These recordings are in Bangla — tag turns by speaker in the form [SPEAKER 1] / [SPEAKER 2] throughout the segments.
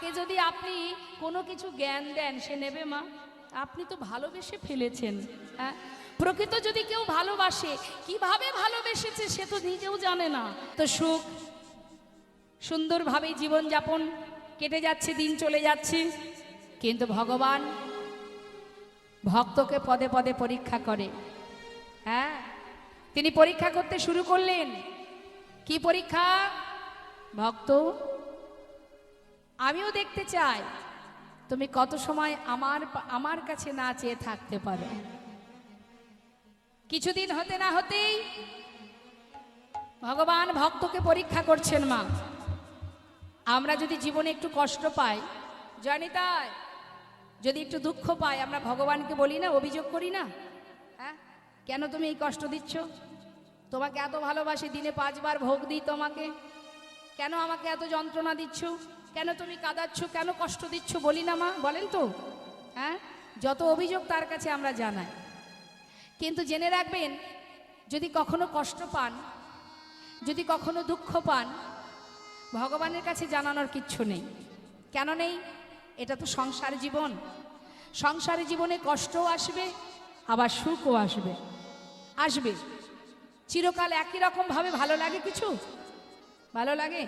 [SPEAKER 1] তাকে যদি আপনি কোনো কিছু জ্ঞান দেন সে নেবে মা? আপনি তো ভালোবেসে ফেলেছেন। হ্যাঁ, প্রকৃত যদি কেউ ভালোবাসে, কিভাবে ভালোবেসেছে সে তো নিজেও জানে না। তো সুখ সুন্দরভাবে জীবনযাপন কেটে যাচ্ছে, দিন চলে যাচ্ছে, কিন্তু ভগবান ভক্তকে পদে পদে পরীক্ষা করে। হ্যাঁ, তিনি পরীক্ষা করতে শুরু করলেন। কি পরীক্ষা? ভক্ত, আমিও দেখতে চাই তুমি কত সময় আমার কাছে না চেয়ে থাকতে পারো। কিছুদিন হতে না হতেই ভগবান ভক্তকে পরীক্ষা করছেন। মা, আমরা যদি জীবনে একটু কষ্ট পাই, জানি তাই, যদি একটু দুঃখ পাই, আমরা ভগবানকে বলি না, অভিযোগ করি না? হ্যাঁ, কেন তুমি এই কষ্ট দিচ্ছ? তোমাকে এত ভালোবাসি, দিনে 5 বার ভোগ দিই তোমাকে, কেন আমাকে এত যন্ত্রণা দিচ্ছ? কেন তুমি কাঁদাচ্ছ? কেন কষ্ট দিচ্ছ? বলি না মা? বলেন তো? হ্যাঁ, যত অভিযোগ তার কাছে আমরা জানাই। কিন্তু জেনে রাখবেন, যদি কখনো কষ্ট পান, যদি কখনো দুঃখ পান, ভগবানের কাছে জানানোর কিচ্ছু নেই। কেন নেই? এটা তো সংসার জীবন। সংসারের জীবনে কষ্টও আসবে, আবার সুখও আসবে। আসবে চিরকাল একই রকমভাবে ভালো লাগে কিছু? ভালো লাগে?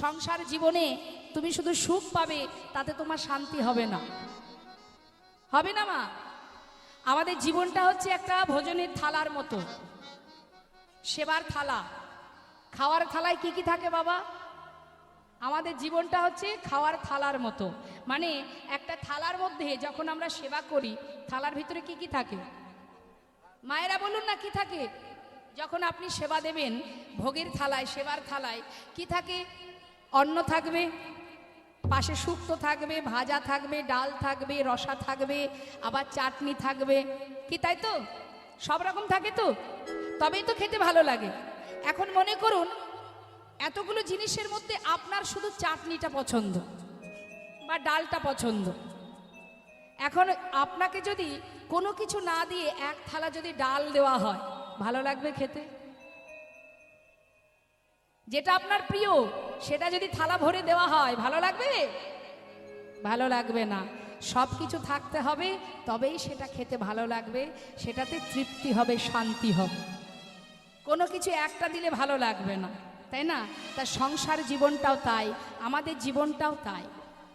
[SPEAKER 1] সংসার জীবনে তুমি শুধু সুখ পাবে, তাতে তোমার শান্তি হবে না। হবে না মা? আমাদের জীবনটা হচ্ছে একটা ভোজনের থালার মতো, সেবার থালা। খাওয়ার থালায় কি কি থাকে বাবা? আমাদের জীবনটা হচ্ছে খাওয়ার থালার মতো। মানে একটা থালার মধ্যে যখন আমরা সেবা করি, থালার ভিতরে কি কি থাকে? মায়েরা বলুন না, কি থাকে? যখন আপনি সেবা দেবেন ভোগের থালায়, সেবার থালায় কি থাকে? অন্ন থাকবে, পাশে শুক্তো থাকবে, ভাজা থাকবে, ডাল থাকবে, রসা থাকবে, আবার চাটনি থাকবে, কি তাই তো? সব রকম থাকে তো, তবেই তো খেতে ভালো লাগে। এখন মনে করুন এতগুলো জিনিসের মধ্যে আপনার শুধু চাটনিটা পছন্দ বা ডালটা পছন্দ। এখন আপনাকে যদি কোনো কিছু না দিয়ে এক থালা যদি ডাল দেওয়া হয়, ভালো লাগবে খেতে? যেটা আপনার প্রিয় সেটা যদি থালা ভরে দেওয়া হয়, ভালো লাগবে? ভালো লাগবে না। সব কিছু থাকতে হবে, তবেই সেটা খেতে ভালো লাগবে, সেটাতে তৃপ্তি হবে, শান্তি হবে। কোনো কিছু একটা দিলে ভালো লাগবে না, তাই না? তা সংসার জীবনটাও তাই, আমাদের জীবনটাও তাই।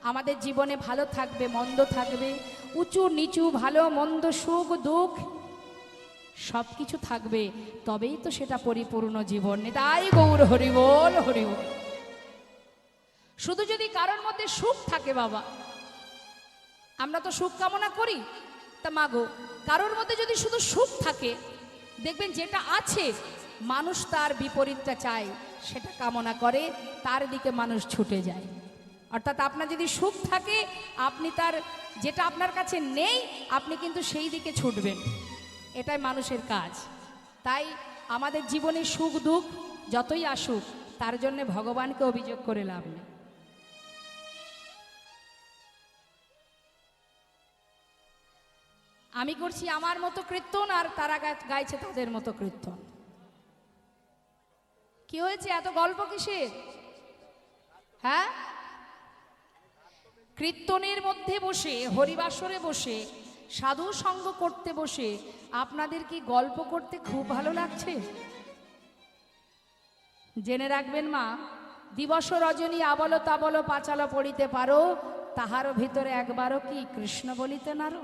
[SPEAKER 1] আমাদের জীবনে ভালো থাকবে, মন্দ থাকবে, উঁচু নিচু, ভালো মন্দ, সুখ দুঃখ সব কিছু থাকবে, তবেই তো সেটা পরিপূর্ণ জীবন। তাই গৌর হরি বল, হরি বল। শুধু যদি কারোর মধ্যে সুখ থাকে বাবা, আমরা তো সুখ কামনা করি, তা মাগো কারোর মধ্যে যদি শুধু সুখ থাকে, দেখবেন যেটা আছে মানুষ তার বিপরীতটা চায়, সেটা কামনা করে, তার দিকে মানুষ ছুটে যায়। অর্থাৎ আপনার যদি সুখ থাকে, আপনি তার যেটা আপনার কাছে নেই, আপনি কিন্তু সেই দিকে ছুটবেন। এটাই মানুষের কাজ। তাই আমাদের জীবনে সুখ দুঃখ যতই আসুক, তার জন্য ভগবানকে অভিযোগ করে লাভ নেই। আমি করছি আমার মতো কীর্তন, আর তারা গাইছে তাদের মতো কীর্তন। কি হয়েছে? এত গল্প কিসের? হ্যাঁ, কীর্তনের মধ্যে বসে, হরিবাসরে বসে, সাধু সঙ্গ করতে বসে আপনাদের কি গল্প করতে খুব ভালো লাগছে? জেনে রাখবেন মা, দিবস রজনী আবল তাবল পাঁচাল পড়িতে পারো, তাহার ভিতরে একবারও কি কৃষ্ণ বলিতে নারো।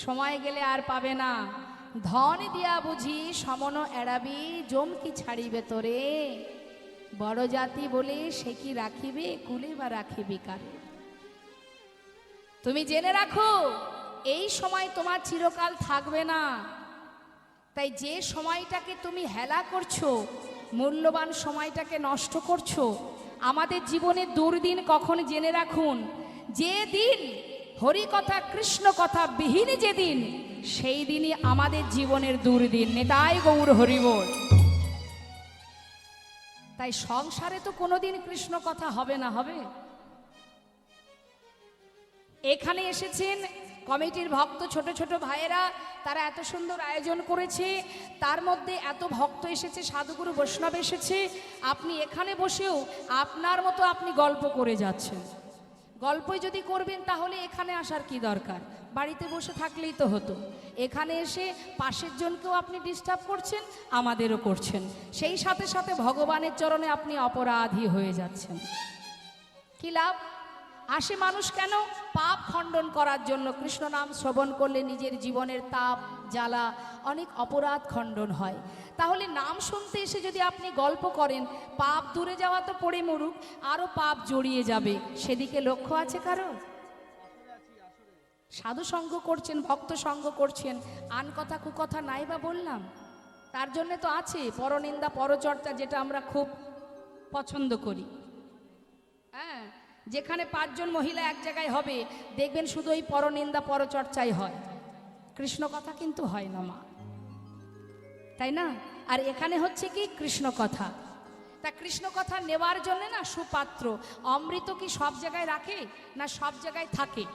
[SPEAKER 1] সময় গেলে আর পাবে না। ধন দিয়া বুঝি সমন এড়াবি, জম কি ছাড়িবে তোরে, বড় জাতি বলে সে কি রাখিবে, কুলে বা রাখিবি কারে। তুমি জেনে রাখো, এই সময় তোমার চিরকাল থাকবে না। তাই যে সময়টাকে তুমি হেলা করছো, মূল্যবান সময়টাকে নষ্ট করছো, আমাদের জীবনে দুর্দিন কখন জেনে রাখুন, যে দিন হরি কথা কৃষ্ণ কথা বিহীন যেদিন, সেই দিনই আমাদের জীবনের দুর্দিন। নেতাই গৌর হরি বল। তাই সংসারে তো কোনোদিন কৃষ্ণ কথা হবে না? হবে? এখানে এসেছেন কমিটির ভক্ত ছোট ছোট ভাইয়েরা তারা এত সুন্দর আয়োজন করেছে, তার মধ্যে এত ভক্ত এসেছে, সাধুগুরু বৈষ্ণব এসেছে, আপনি এখানে বসেও আপনার মতো আপনি গল্প করে যাচ্ছেন। গল্পই যদি করবেন তাহলে এখানে আসার কি দরকার, বাড়িতে বসে থাকলেই তো হতো। এখানে এসে পাশের জনকেও আপনি ডিস্টার্ব করছেন, আমাদেরও করছেন, সেই সাথে সাথে ভগবানের চরণে আপনি অপরাধী হয়ে যাচ্ছেন। কি লাভ? আসে মানুষ কেন? পাপ খণ্ডন করার জন্য। কৃষ্ণ নাম শ্রবণ করলে নিজের জীবনের তাপ জ্বালা অনেক অপরাধ খণ্ডন হয়। তাহলে নাম শুনতে এসে যদি আপনি গল্প করেন, পাপ দূরে যাওয়া তো পড়ে মরুক, আরও পাপ জড়িয়ে যাবে, সেদিকে লক্ষ্য আছে কারো? সাধু সঙ্গ করছেন, ভক্ত সঙ্গ করছেন, আন কথা কুকথা নাই বা বললাম? তার জন্য তো আছে পরনিন্দা পরচর্চা, যেটা আমরা খুব পছন্দ করি। হ্যাঁ, যেখানে 5 জন মহিলা এক জায়গায় হবে দেখবেন শুধু ওই পরনিন্দা পরচর্চাই হয়, কৃষ্ণ কথা কিন্তু হয় না মা, তাই না? আর এখানে হচ্ছে কি কৃষ্ণ কথা। তা কৃষ্ণ কথা নেওয়ার জন্য না সুপাত্র, অমৃত কি সব জায়গায় রাখে না সব জায়গায় থাকে?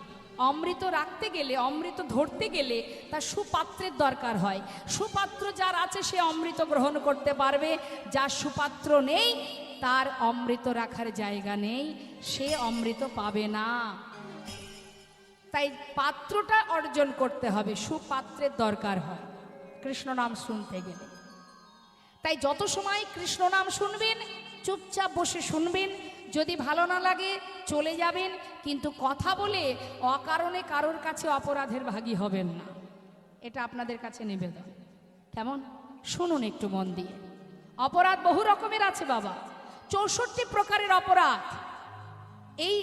[SPEAKER 1] অমৃত রাখতে গেলে, অমৃত ধরতে গেলে তার সুপাত্রের দরকার হয়। সুপাত্র যার আছে সে অমৃত গ্রহণ করতে পারবে, যার সুপাত্র নেই তার অমৃত রাখার জায়গা নেই, সে অমৃত পাবে না। তাই পাত্রটা অর্জন করতে হবে, সুপাত্রের দরকার হয় কৃষ্ণ নাম শুনতে গেলে। তাই যত সময় কৃষ্ণ নাম শুনবেন চুপচাপ বসে শুনবেন, যদি ভালো না লাগে চলে যাবেন, কিন্তু কথা বলে অকারণে কারোর কাছে অপরাধের ভাগী হবেন না, এটা আপনাদের কাছে নিবেদন। কেমন? শুনুন একটু মন দিয়ে। অপরাধ বহু রকমের আছে বাবা, 64 প্রকারের অপরাধ। এই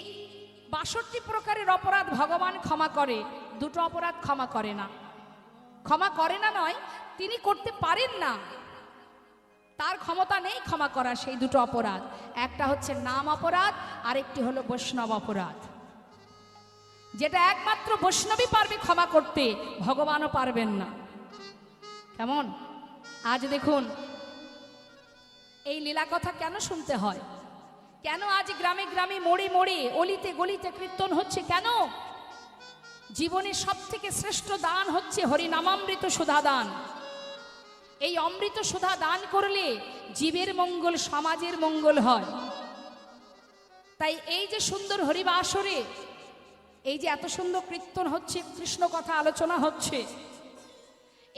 [SPEAKER 1] 62 প্রকারের অপরাধ ভগবান ক্ষমা করে, 2টো অপরাধ ক্ষমা করে না। ক্ষমা করে না নয়, তিনি করতে পারেন না, তার ক্ষমতা নেই ক্ষমা করার সেই 2টো অপরাধ। একটা হচ্ছে নাম অপরাধ, আরেকটি হলো বৈষ্ণব অপরাধ, যেটা একমাত্র বৈষ্ণবই পারবে ক্ষমা করতে, ভগবানও পারবেন না। কেমন? আজ দেখুন এই লীলা কথা কেন শুনতে হয়, কেন আজ গ্রামে গ্রামে মোড়ে মোড়ে অলিতে গলিতে কীর্তন হচ্ছে, কেন? জীবনের সব থেকে শ্রেষ্ঠ দান হচ্ছে হরিনামামৃত সুধা দান। এই অমৃত সুধা দান করলে জীবের মঙ্গল, সমাজের মঙ্গল হয়। তাই এই যে সুন্দর হরিবাসরে, এই যে এত সুন্দর কীর্তন হচ্ছে, কৃষ্ণ কথা আলোচনা হচ্ছে,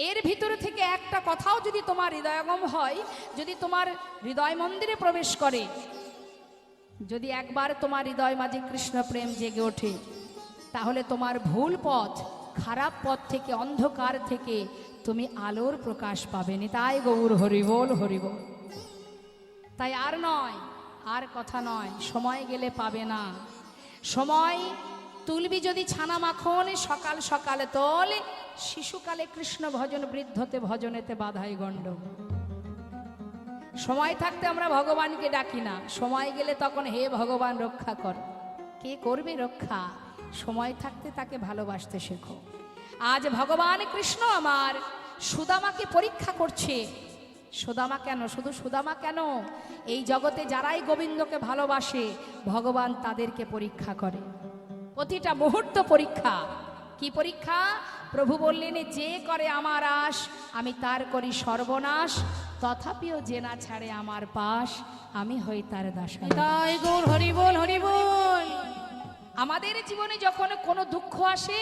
[SPEAKER 1] এর ভিতরে থেকে একটা কথাও যদি তোমার হৃদয়গম হয়, যদি তোমার হৃদয় মন্দিরে প্রবেশ করে, যদি একবার তোমার হৃদয় মাঝে কৃষ্ণ প্রেম জেগে ওঠে, তাহলে তোমার ভুল পথ, খারাপ পথ থেকে, অন্ধকার থেকে তুমি আলোর প্রকাশ পাবে। নিতাই গৌর হরিবোল হরিবোল। তাই আর নয়, আর কথা নয়, সময় গেলে পাবে না। সময় তুলবি যদি ছানা মাখন, সকাল সকালে তোল, শিশুকালে কৃষ্ণ ভজন, বৃদ্ধতে ভজনেতে বাধাই গণ্ড। সময় থাকতে আমরা ভগবানকে ডাকি না, সময় গেলে তখন হে ভগবান রক্ষা কর। কে করবে রক্ষা? সময় থাকতে তাকে ভালোবাসতে শেখো। আজ ভগবান কৃষ্ণ আমার সুদামাকে পরীক্ষা করছে। সুদামা কেন? শুধু সুদামা কেন, এই জগতে যারাই গোবিন্দকে ভালোবাসে ভগবান তাদেরকে পরীক্ষা করে, প্রতিটা মুহূর্ত পরীক্ষা। কি পরীক্ষা? প্রভু বললেন, যে করে আমার আশ আমি তার করি সর্বনাশ, তথাপিও যে না ছাড়ে আমার পাশ আমি হই তার দাস।
[SPEAKER 2] তাই গৌর হরিবোল হরিবোল।
[SPEAKER 1] আমাদের জীবনে যখন কোনো দুঃখ আসে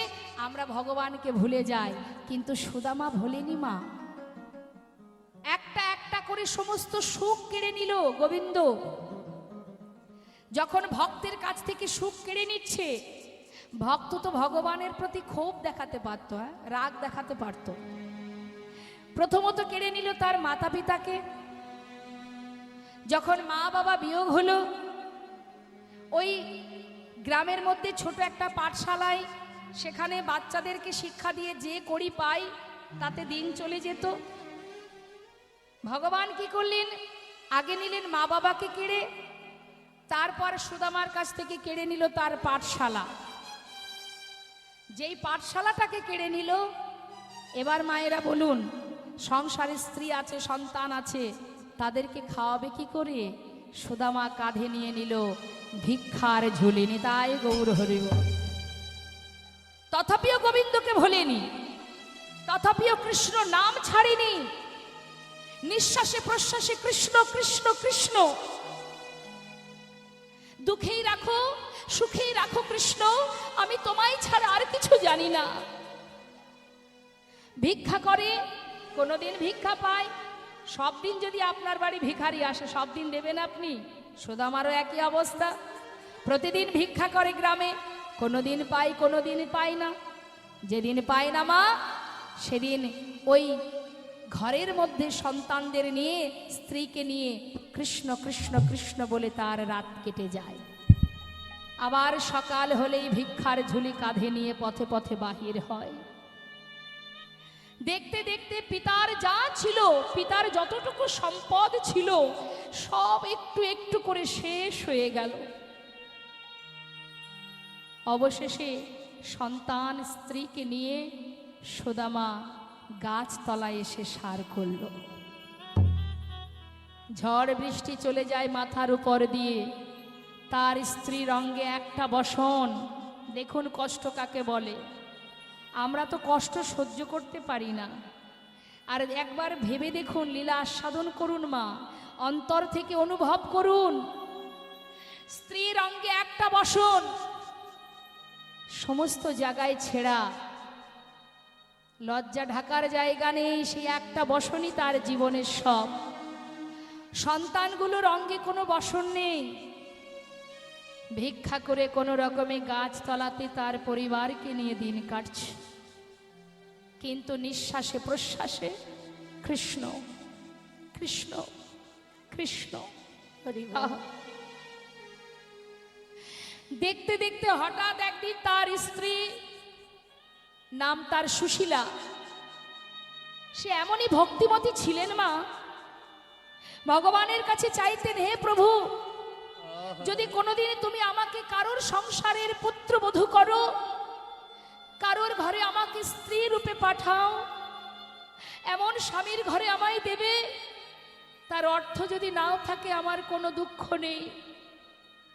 [SPEAKER 1] আমরা ভগবানকে ভুলে যাই, কিন্তু সুদামা ভোলেনি মা। একটা একটা করে সমস্ত সুখ কেড়ে নিল গোবিন্দ। যখন ভক্তের কাছ থেকে সুখ কেড়ে নিচ্ছে, ভক্ত তো ভগবানের প্রতি ক্ষোভ দেখাতে পারতো, রাগ দেখাতে পারত। প্রথমত কেড়ে নিল তার মাতা পিতাকে। যখন মা বাবা বিয়োগ হলো, ওই গ্রামের মধ্যে ছোট একটা পাঠশালায়, সেখানে বাচ্চাদেরকে শিক্ষা দিয়ে যে করি পাই তাতে দিন চলে যেত। ভগবান কি করলেন? আগে নিলেন মা বাবাকে কেড়ে, তারপর সুদামার কাছ থেকে কেড়ে নিল তার পাঠশালা। যেই পাঠশালাটাকে কেড়ে নিল, এবার মায়েরা বলুন, সংসারে স্ত্রী আছে, সন্তান আছে, তাদেরকে খাওয়াবে কি করে? সুদামা কাঁধে নিয়ে নিল ভিক্ষার ঝুলি। নিতাই গৌর হরিবোল। তথাপিও গোবিন্দকে ভোলেনি, তথাপিও কৃষ্ণ নাম ছাড়েনি। নিঃশ্বাসে প্রশ্বাসে কৃষ্ণ কৃষ্ণ কৃষ্ণ। দুঃখেই রাখো সুখেই রাখো কৃষ্ণ, আমি তোমায় ছাড়া আর কিছু জানি না। ভিক্ষা করে, কোনোদিন ভিক্ষা পায়। সব দিন যদি আপনার বাড়ি ভিখারি আসে, সব দিন দেবেন আপনি? সুদামারও একই অবস্থা। প্রতিদিন ভিক্ষা করে গ্রামে, কোনোদিন পাই কোনোদিন পাই না। যেদিন পায় না মা, সেদিন ওই ঘরের মধ্যে সন্তানদের নিয়ে, স্ত্রীকে নিয়ে কৃষ্ণ কৃষ্ণ কৃষ্ণ বলে তার রাত কেটে যায়। আবার সকাল হলেই ভিক্ষার ঝুলি কাঁধে নিয়ে পথে পথে বাহির হয়। দেখতে দেখতে পিতার যা ছিল, পিতার যতটুকু সম্পদ ছিল, সব একটু একটু করে শেষ হয়ে গেল। অবশেষে সন্তান স্ত্রীকে নিয়ে সুদামা গাছতলায় এসে সার করল। ঝড় বৃষ্টি চলে যায় মাথার উপর দিয়ে, তার স্ত্রীর অঙ্গে একটা বসন। দেখুন কষ্ট কাকে বলে। আমরা তো কষ্ট সহ্য করতে পারি না, আর একবার ভেবে দেখুন, লীলা আস্বাদন করুন মা, অন্তর থেকে অনুভব করুন। স্ত্রীর অঙ্গে একটা বসন, সমস্ত জায়গায় ছেঁড়া, লজ্জা ঢাকার জায়গা নেই, সেই একটা বসনই তার জীবনের সব। সন্তানগুলোর অঙ্গে কোনো বসন নেই। ভিক্ষা করে কোনো রকমে গাছতলাতে তার পরিবারকে নিয়ে দিন কাটছে, কিন্তু নিঃশ্বাসে প্রশ্বাসে কৃষ্ণ কৃষ্ণ কৃষ্ণ। দেখতে দেখতে হঠাৎ একদিন তার স্ত্রী, নাম তার সুশীলা, সে এমনই ভক্তিমতী ছিলেন মা, ভগবানের কাছে চাইতেন, হে প্রভু, যদি কোনোদিন তুমি আমাকে কারোর সংসারের পুত্রবধূ করো, কারোর ঘরে আমাকে স্ত্রী রূপে পাঠাও, এমন স্বামীর ঘরে আমায় দেবে, তার অর্থ যদি নাও থাকে আমার কোনো দুঃখ নেই,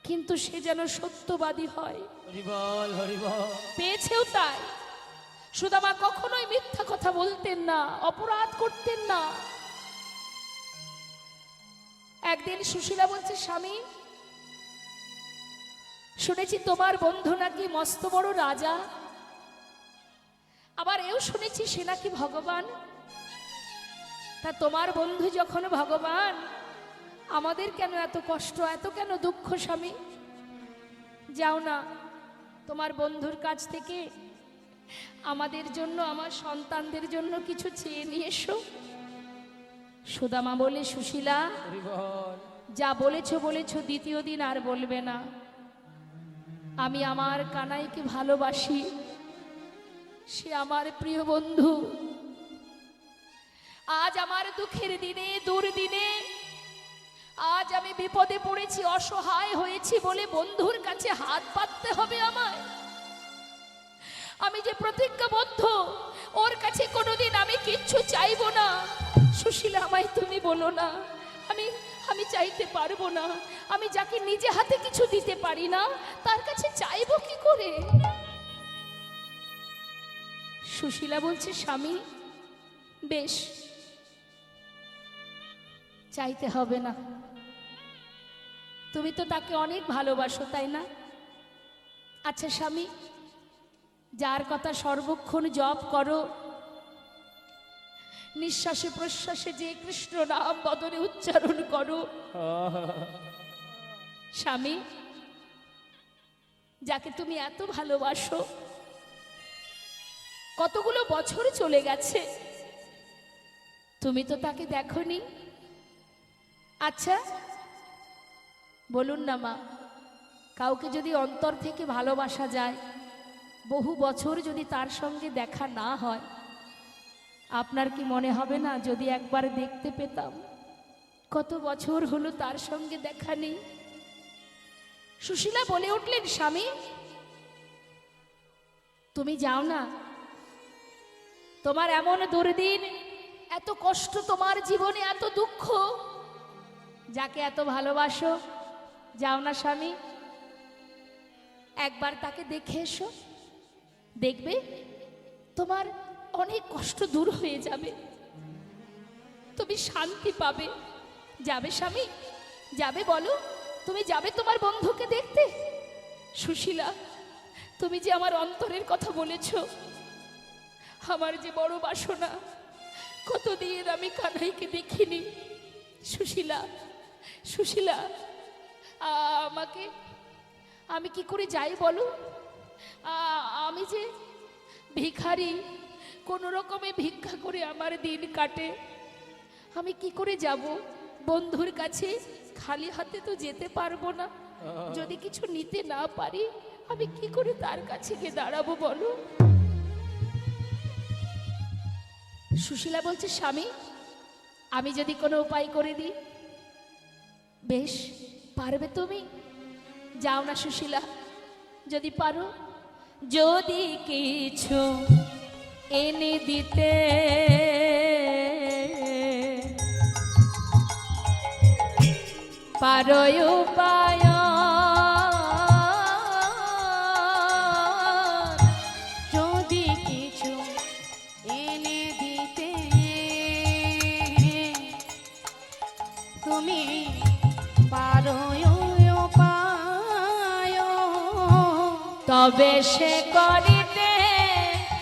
[SPEAKER 1] কিন্তু সে যেন সত্যবাদী হয়।
[SPEAKER 2] হরিবল হরিবল।
[SPEAKER 1] পেয়েছেও তাই। সুদামা কখনোই মিথ্যা কথা বলতেন না, অপরাধ করতেন না। একদিন সুশীলা বলছে, স্বামী, শুনেছি তোমার বন্ধু নাকি মস্ত বড় রাজা, আবার এও শুনেছি সে নাকি ভগবান। তা তোমার বন্ধু যখন ভগবান, আমাদের কেন এত কষ্ট, এত কেন দুঃখ স্বামী? যাও না, তোমার বন্ধুর কাছ থেকে আমাদের জন্য, আমার সন্তানদের জন্য কিছু চেয়ে নিয়ে এসো। সুদামা বলে, সুশীলা, যা বলেছো বলেছো, দ্বিতীয় দিন আর বলবে না। আমি আমার কানাইকে ভালোবাসি, সে আমার প্রিয় বন্ধু। আজ আমার দুঃখের দিনে, দুর্দিনে, আজ আমি বিপদে পড়েছি, অসহায় হয়েছি বলে বন্ধুর কাছে হাত পাততে হবে আমায়? আমি যে প্রতিজ্ঞাবদ্ধ, ওর কাছে কোনোদিন আমি কিচ্ছু চাইবো না। সুশীলা, আমায় তুমি বলো না, আমি চাইতে পারবো না। আমি যাকে নিজে হাতে কিছু দিতে পারি না, তার কাছে চাইবো কি করে? সুশীলা বলছে, স্বামী, বেশ, চাইতে হবে না। তুমি তো তাকে অনেক ভালোবাসো, তাই না? আচ্ছা স্বামী, যার কথা সর্বক্ষণ জপ করো, নিঃশ্বাসে প্রশ্বাসে যে কৃষ্ণ নাম বদনে উচ্চারণ করো, স্বামী, যাকে তুমি এত ভালোবাসো, কতগুলো বছর চলে গেছে, তুমি তো তাকে দেখোনি। আচ্ছা বলুন না মা, কাউকে যদি অন্তর থেকে ভালোবাসা যায়, বহু বছর যদি তার সঙ্গে দেখা না হয়, আপনার কি মনে হবে না যদি একবার দেখতে পেতাম? কত বছর হলো তার সঙ্গে দেখা নেই। সুশীলা বলে উঠলেন, স্বামী, তুমি যাও না, তোমার এমন দুর্দিন, এত কষ্ট তোমার জীবনে, এত দুঃখ, যাকে এত ভালোবাসো, যাও না স্বামী, একবার তাকে দেখে এসো। দেখবে তোমার অনেক কষ্ট দূর হয়ে যাবে, তুমি শান্তি পাবে। যাবে স্বামী, যাবে? বলো, তুমি যাবে তোমার বন্ধুকে দেখতে? সুশীলা, তুমি যে আমার অন্তরের কথা বলেছ, আমার যে বড় বাসনা, কতদিন আমি কানাইকে দেখিনি। সুশীলা, সুশীলা, আমি কি করে যাই বলো? আমি যে ভিখারি, কোনো রকমে ভিক্ষা করে আমার দিন কাটে। আমি কি করে যাব বন্ধুর কাছে? খালি হাতে তো যেতে পারবো না। যদি কিছু নিতে না পারি, আমি কি করে তার কাছে গিয়ে দাঁড়াবো বলো? সুশীলা বলছে, স্বামী, আমি যদি কোনো উপায় করে দিই। বেশ, পারবে তুমি? যাও না সুশীলা, যদি পারো, যদি কিছু এনে দিতে পারো উপায়,
[SPEAKER 2] যদি কিছু এনে দিতে তুমি পারো উপায়,
[SPEAKER 1] তবে সে করিতে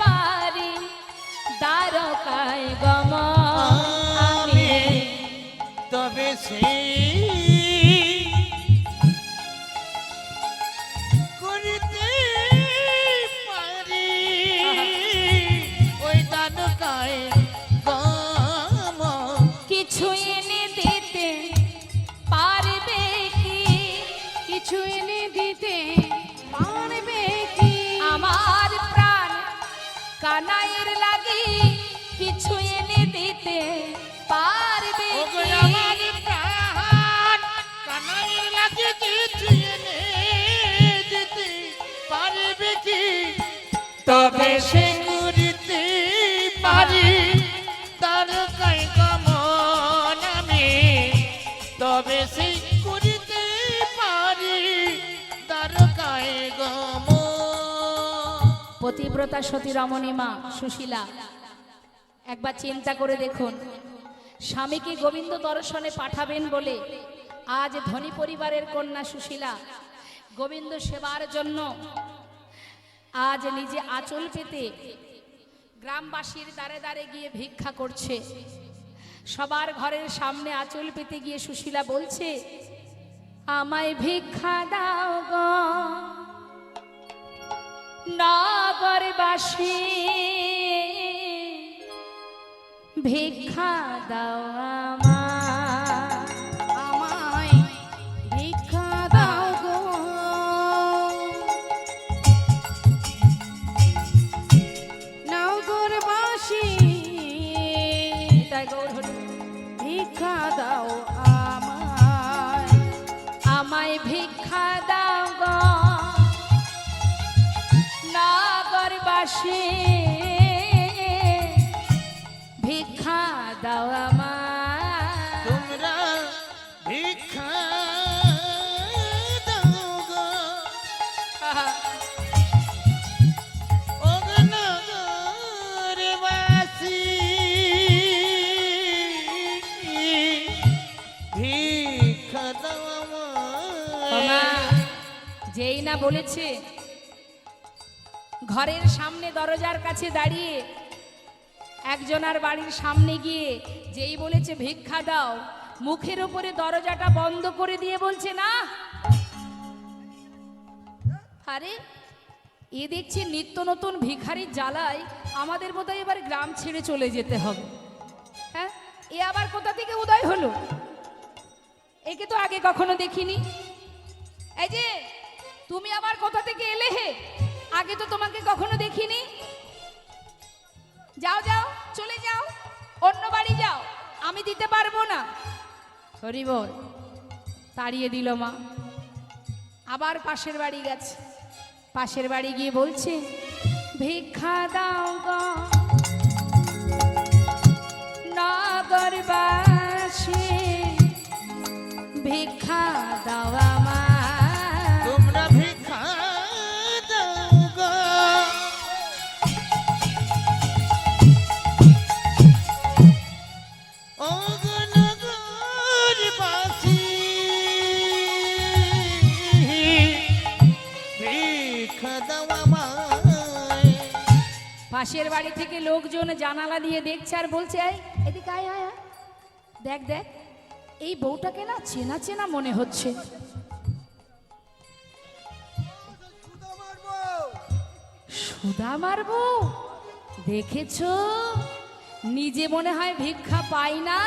[SPEAKER 1] পারি দ্বারকায় গমন আমি।
[SPEAKER 3] তবে সেই করিতে পারি ওই দ্বারকায় গমন।
[SPEAKER 1] কিছু এনে দিতে পারবে কি?
[SPEAKER 2] কিছু এনে দিতে পারবে কি?
[SPEAKER 1] আমার প্রাণ কানাইয়ের লাগি কিছু এনে দিতে পারবে
[SPEAKER 3] ওগো
[SPEAKER 1] কি?
[SPEAKER 3] আমার প্রাণ কানাইয়ের লাগে কিছু এনে দিতে পারবে কি? তবে সে করিতে পারি দ্বারকায় গমন আমি। তবে সে করিতে পারি দ্বারকায় গমন।
[SPEAKER 1] পতিব্রতা সতী রমণী মা সুশীলা, একবার চিন্তা করে দেখুন, স্বামীকে গোবিন্দ দর্শনে পাঠাবেন বলে আজ ধনী পরিবারের কন্যা সুশীলা গোবিন্দ সেবার জন্য আজ নিজে আঁচল পেতে গ্রামবাসীর দ্বারে দ্বারে গিয়ে ভিক্ষা করছে। সবার ঘরের সামনে আঁচল পেতে গিয়ে সুশীলা বলছে, আমায় ভিক্ষা দাও গো নগরবাসী, ভিক্ষা দাও
[SPEAKER 2] আমায় ভিক্ষা দাও গো নগরবাসী,
[SPEAKER 1] তাই গৌর হরি,
[SPEAKER 2] ভিক্ষা দাও আমায়,
[SPEAKER 1] আমায় ভিক্ষা দাও গো নগরবাসী, ভিক্ষা দাও আমায়।
[SPEAKER 3] তোমরা ভিক্ষা দাও গো ওগো নগরবাসী, ভিক্ষা দাও
[SPEAKER 1] ওমা,
[SPEAKER 3] আমায়।
[SPEAKER 1] যেই না বলেছে, ঘরের সামনে দরজার কাছে দাঁড়িয়ে একজনার বাড়ির সামনে গিয়ে যেই বলেছে ভিক্ষা দাও, মুখের উপরে দরজাটা বন্ধ করে দিয়ে বলছে না। আরে, এ দেখছি নিত্য নতুন ভিখারির জ্বালায় আমাদের বোধহয় এবার গ্রাম ছেড়ে চলে যেতে হবে। হ্যাঁ, এ আবার কোথা থেকে উদয় হলো? একে তো আগে কখনো দেখিনি। এই যে, তুমি আবার কোথা থেকে এলে হে? আগে তো তোমাকে কখনো দেখিনি। যাও যাও, চলে যাও, অন্য বাড়ি যাও, আমি দিতে পারবো না। হরি বল, তাড়িয়ে দিল মা। আবার পাশের বাড়ি গেছে, পাশের বাড়ি গিয়ে বলছে, ভিক্ষা দাও গো নগরবাসী, ভিক্ষা দাও আমায়।
[SPEAKER 3] তোমরা ভিক্ষা দাও গো ভিক্ষা দাও আমায়।
[SPEAKER 1] পাশের বাড়ি থেকে লোকজন জানালা দিয়ে দেখছে আর বলছে, এই এদিকে আয় আয় আয়। দেখ দেখ, এই বউটাকে না চেনা চেনা মনে হচ্ছে। সুদামার বউ দেখেছো? নিজে মনে হয় ভিক্ষা পাই না,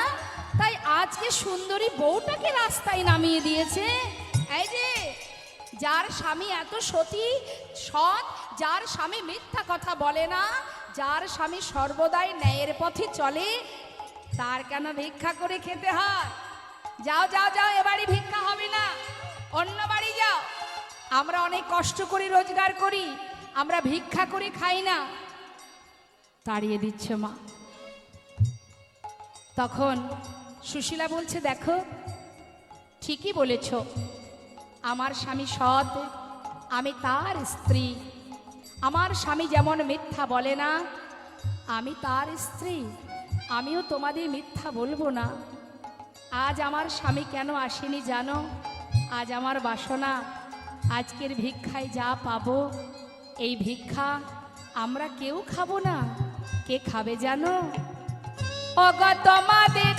[SPEAKER 1] তাই আজকে সুন্দরী বউটাকে রাস্তায় নামিয়ে দিয়েছে। এই যে যার স্বামী এত সতী সৎ, যার স্বামী মিথ্যা কথা বলে না, যার স্বামী সর্বদাই ন্যায়ের পথে চলে, তার কেন ভিক্ষা করে খেতে হয়? যাও যাও যাও, এ বাড়ি ভিক্ষা হবে না, অন্য বাড়ি যাও। আমরা অনেক কষ্ট করে রোজগার করি, আমরা ভিক্ষা করে খাই না। তাড়িয়ে দিচ্ছে মা। তখন সুশীলা বলছে, দেখো ঠিকই বলেছ, আমার স্বামী সৎ, আমি তার স্ত্রী। আমার স্বামী যেমন মিথ্যা বলে না, আমি তার স্ত্রী, আমিও তোমাদের মিথ্যা বলবো না। আজ আমার স্বামী কেন আসেনি জানো? আজ আমার বাসনা, আজকের ভিক্ষায় যা পাবো, এই ভিক্ষা আমরা কেউ খাবো না। কে খাবে জানো? ওগো তোমাদের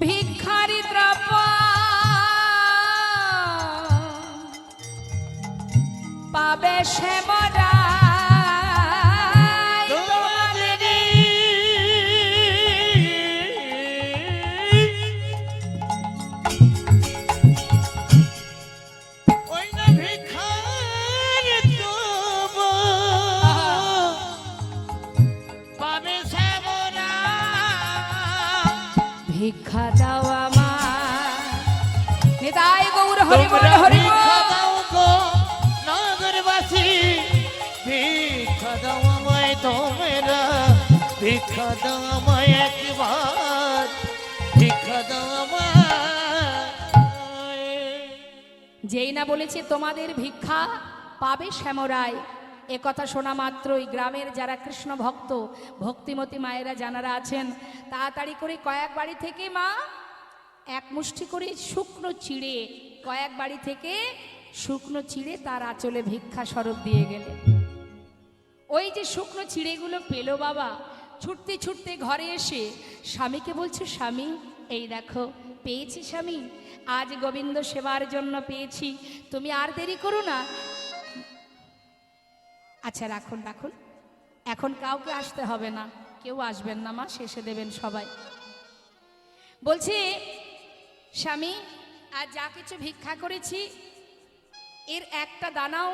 [SPEAKER 1] ভিক্ষারি দ্রব্য পাবে সে মরা। ভিক্ষা দাও আমার, নিতাই গৌর হরি বল হরি বল।
[SPEAKER 3] ভিক্ষা দাও গো নগরবাসী, ভিক্ষা দাও আমায় তোমরা, ভিক্ষা দাও আমায় একবার, ভিক্ষা দাও আমায়।
[SPEAKER 1] যেই না বলেছে তোমাদের ভিক্ষা পাবে শ্যামরায়, এ কথা শোনা মাত্রই গ্রামের যারা কৃষ্ণ ভক্ত, ভক্তিমতী মায়েরা যারা আছেন, তাড়াতাড়ি করে কয়েক বাড়ি থেকে মা এক মুষ্টি করে শুকনো চিড়ে, কয়েক বাড়ি থেকে শুকনো চিড়ে তার আঁচলে ভিক্ষা স্বরূপ দিয়ে গেলেন। ওই যে শুকনো চিড়েগুলো পেল বাবা, ছুটতে ছুটতে ঘরে এসে স্বামীকে বলছে, স্বামী এই দেখো পেয়েছি স্বামী, আজ গোবিন্দ সেবার জন্য পেয়েছি, তুমি আর দেরি করো না। আচ্ছা রাখুন রাখুন, এখন কাউকে আসতে হবে না, কেউ আসবেন না মা, শেষে দেবেন সবাই। বলছি স্বামী, আজ যা কিছু ভিক্ষা করেছি এর একটা দানাও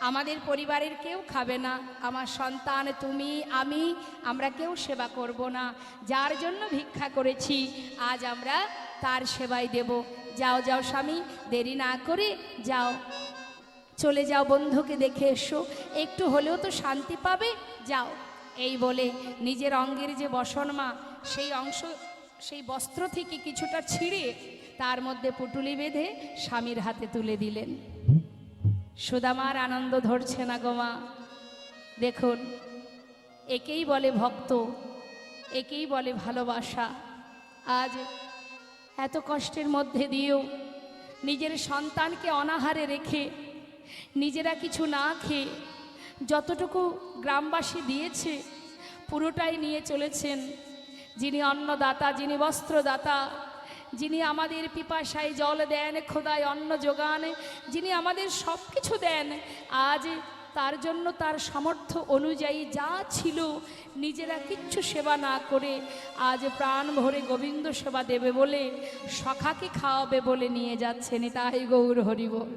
[SPEAKER 1] আমাদের পরিবারের কেউ খাবে না, আমার সন্তান, তুমি, আমি, আমরা কেউ সেবা করব না। যার জন্য ভিক্ষা করেছি আজ আমরা তার সেবাই দেব। যাও যাও স্বামী, দেরি না করে যাও, চলে যাও, বন্ধুকে দেখে এসো, একটু হলেও তো শান্তি পাবে, যাও। এই বলে নিজের অঙ্গের যে বসনমা, সেই অংশ, সেই বস্ত্র থেকে কিছুটা ছিঁড়ে তার মধ্যে পুটুলি বেঁধে স্বামীর হাতে তুলে দিলেন। সুদামার আনন্দ ধরছে না গো মা। দেখুন, একেই বলে ভক্ত, একেই বলে ভালোবাসা। আজ এত কষ্টের মধ্যে দিয়েও নিজের সন্তানকে অনাহারে রেখে, নিজেরা কিছু না খেয়ে যতটুকু গ্রামবাসী দিয়েছে পুরোটাই নিয়ে চলেছেন। যিনি অন্নদাতা, যিনি বস্ত্রদাতা, যিনি আমাদের পিপাসায় জল দেন, খোদায় অন্ন যোগান, যিনি আমাদের সব কিছু দেন, আজ তার জন্য তার সামর্থ্য অনুযায়ী যা ছিল নিজেরা কিচ্ছু সেবা না করে আজ প্রাণ ভরে গোবিন্দ সেবা দেবে বলে, সখাকে খাওয়াবে বলে নিয়ে যাচ্ছেন। তাই গৌর হরি বল।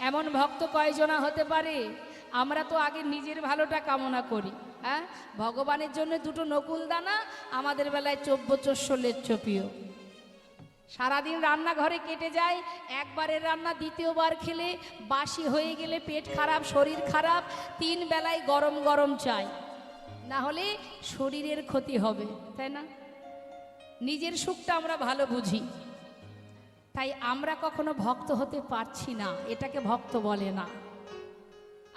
[SPEAKER 1] এমন ভক্ত কয়জনা হতে পারে? আমরা তো আগে নিজের ভালোটা কামনা করি, হ্যাঁ, ভগবানের জন্য দুটো নকুল দানা, আমাদের বেলায় 2400 লেচ্চপিও। সারাদিন রান্নাঘরে কেটে যায়, একবারের রান্না দ্বিতীয়বার খেলে বাসি হয়ে গেলে পেট খারাপ, শরীর খারাপ, 3 বেলায় গরম গরম চাই, না হলে শরীরের ক্ষতি হবে, তাই না? নিজের সুখটা আমরা ভালো বুঝি, তাই আমরা কখনো ভক্ত হতে পারছি না, এটাকে ভক্ত বলে না।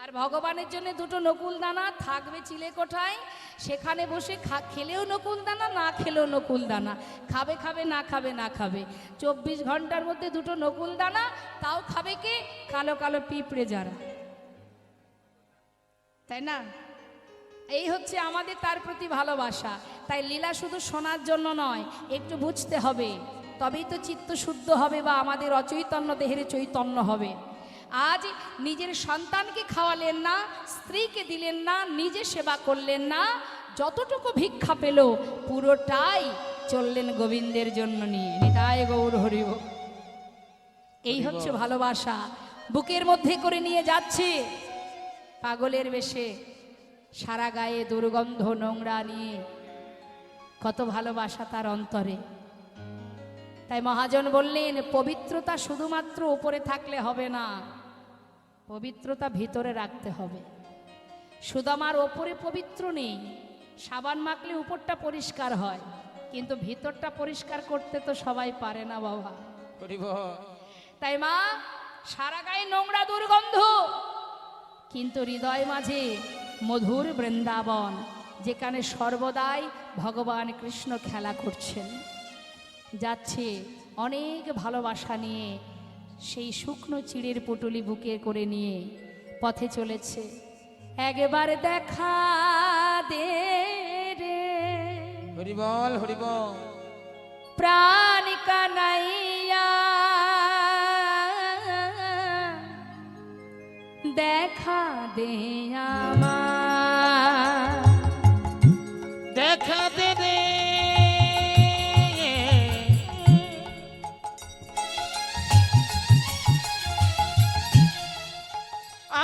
[SPEAKER 1] আর ভগবানের জন্য দুটো নকুল দানা থাকবে চিলে কোঠায়, সেখানে বসে খেলেও নকুল দানা, না খেলেও নকুল দানা, খাবে খাবে না খাবে না খাবে। 24 ঘন্টার মধ্যে দুটো নকুল দানা, তাও খাবে কে? কালো কালো পিঁপড়ে যারা, তাই না? এই হচ্ছে আমাদের তার প্রতি ভালোবাসা। তাই লীলা শুধু শোনার জন্য নয়, একটু বুঝতে হবে, তবেই তো চিত্ত শুদ্ধ হবে বা আমাদের অচৈতন্য দেহের চৈতন্য হবে। আজ নিজের সন্তানকে খাওয়ালেন না, স্ত্রীকে দিলেন না, নিজে সেবা করলেন না, যতটুকু ভিক্ষা পেল পুরোটাই চললেন গোবিন্দের জন্য নিয়ে। নিতাই গৌর হরিব। এই হচ্ছে ভালোবাসা। বুকের মধ্যে করে নিয়ে যাচ্ছে পাগলের বেশে, সারা গায়ে দুর্গন্ধ নোংরা নিয়ে, কত ভালোবাসা তার অন্তরে। তাই মহাজন বললেন, পবিত্রতা শুধুমাত্র উপরে থাকলে হবে না, পবিত্রতা ভিতরে রাখতে হবে। সুদামার ওপরে পবিত্র নেই, সাবান মাখলে উপরটা পরিষ্কার হয়, কিন্তু ভিতরটা পরিষ্কার করতে তো সবাই পারে না বাবা। তাই মা সারা গায়ে নোংরা দুর্গন্ধ, কিন্তু হৃদয় মাঝে মধুর বৃন্দাবন, যেখানে সর্বদাই ভগবান কৃষ্ণ খেলা করছেন। যাচ্ছে অনেক ভালোবাসা নিয়ে, সেই শুকনো চিড়ের পুটুলি বুকে করে নিয়ে পথে চলেছে। একবার দেখা দে রে
[SPEAKER 3] হরিবল হরিবল,
[SPEAKER 1] প্রাণ কানাইয়া, দেখা দে আমার,
[SPEAKER 3] দেখা দে রে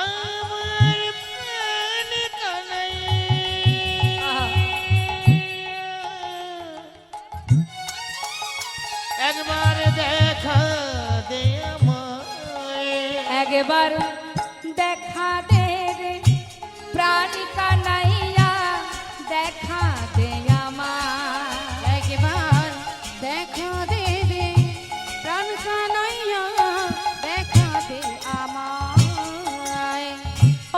[SPEAKER 3] আমার প্রাণ কানাইয়া, একবার দেখা দে আমায়,
[SPEAKER 1] একবার দেখা দে রে প্রাণ কানাইয়া, দেখা দে আমার,
[SPEAKER 2] একবার দেখা দে রে প্রাণ কানাইয়া, দেখা দে আমায়।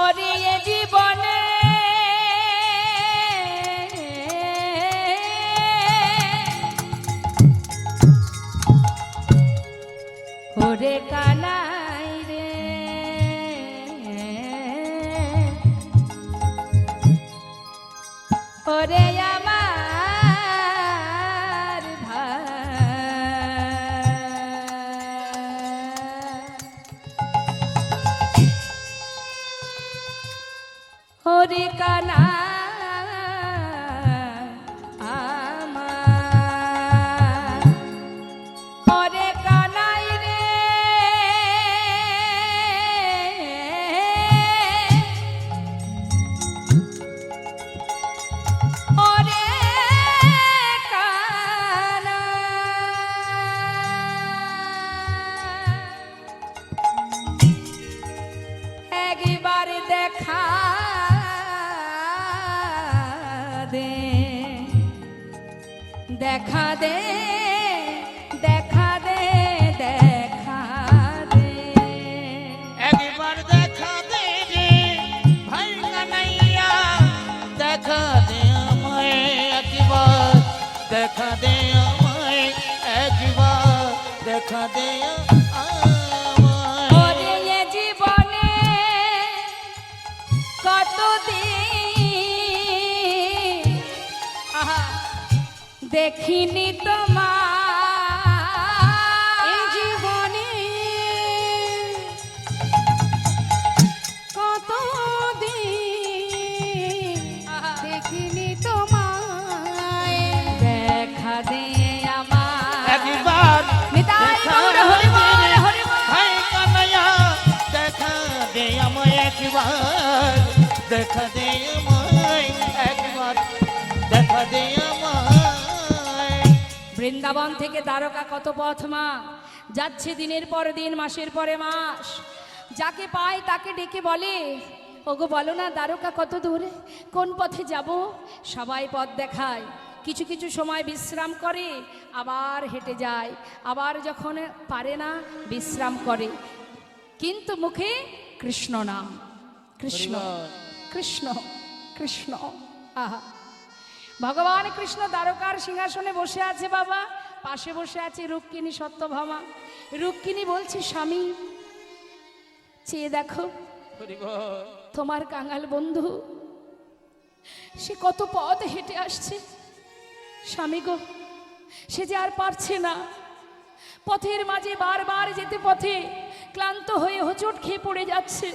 [SPEAKER 1] ওরে এ জীবনে ওরে কানাই রে, ওরে আমার ভাই, ওরে কানা আমার, ওরে কানাই রে, ওরে কানা, একবার দেখা দে, দেখা দে, দেখা দে, দেখা দে,
[SPEAKER 3] একবার দেখা দে রে ভাই কানাইয়া, দেখা দে আমায় একবার, দেখা দে আমায় একবার, দেখা দে আমায়।
[SPEAKER 1] ওরে এ জীবনে কতদিন দেখিনি তোমার,
[SPEAKER 2] এই জীবনে কতদিন দেখিনি তোমায়,
[SPEAKER 1] দেখা দে আমার,
[SPEAKER 3] একবার
[SPEAKER 1] নিতাই
[SPEAKER 3] দেখা
[SPEAKER 1] গৌর
[SPEAKER 3] দে
[SPEAKER 1] হরিবল,
[SPEAKER 3] রে
[SPEAKER 1] হরিবল।
[SPEAKER 3] ভাই কানাইয়া, দেখা দে আমায় একবার, দেখা দে আমায় একবার, দেখা দে আমায়।
[SPEAKER 1] বৃন্দাবন থেকে দ্বারকা কত পথ মা, যাচ্ছে দিনের পর দিন, মাসের পরে মাস। যাকে পায় তাকে ডেকে বলে, ওগো বলো না দ্বারকা কত দূরে, কোন পথে যাব? সবাই পথ দেখায়, কিছু কিছু সময় বিশ্রাম করে, আবার হেঁটে যায়, আবার যখন পারে না বিশ্রাম করে, কিন্তু মুখে কৃষ্ণ নাম, কৃষ্ণ কৃষ্ণ কৃষ্ণ। আহা, ভগবান কৃষ্ণ দ্বারকার সিংহাসনে বসে আছে বাবা, পাশে বসে আছে রুক্মিণী সত্যভামা। রুক্মিণী বলছে, স্বামী চেয়ে দেখো তোমার কাঙাল বন্ধু সে কত পথ হেঁটে আসছে। স্বামী গো, সে যে আর পারছে না, পথের মাঝে বারবার যেতে পথে ক্লান্ত হয়ে হোঁচট খেয়ে পড়ে যাচ্ছে।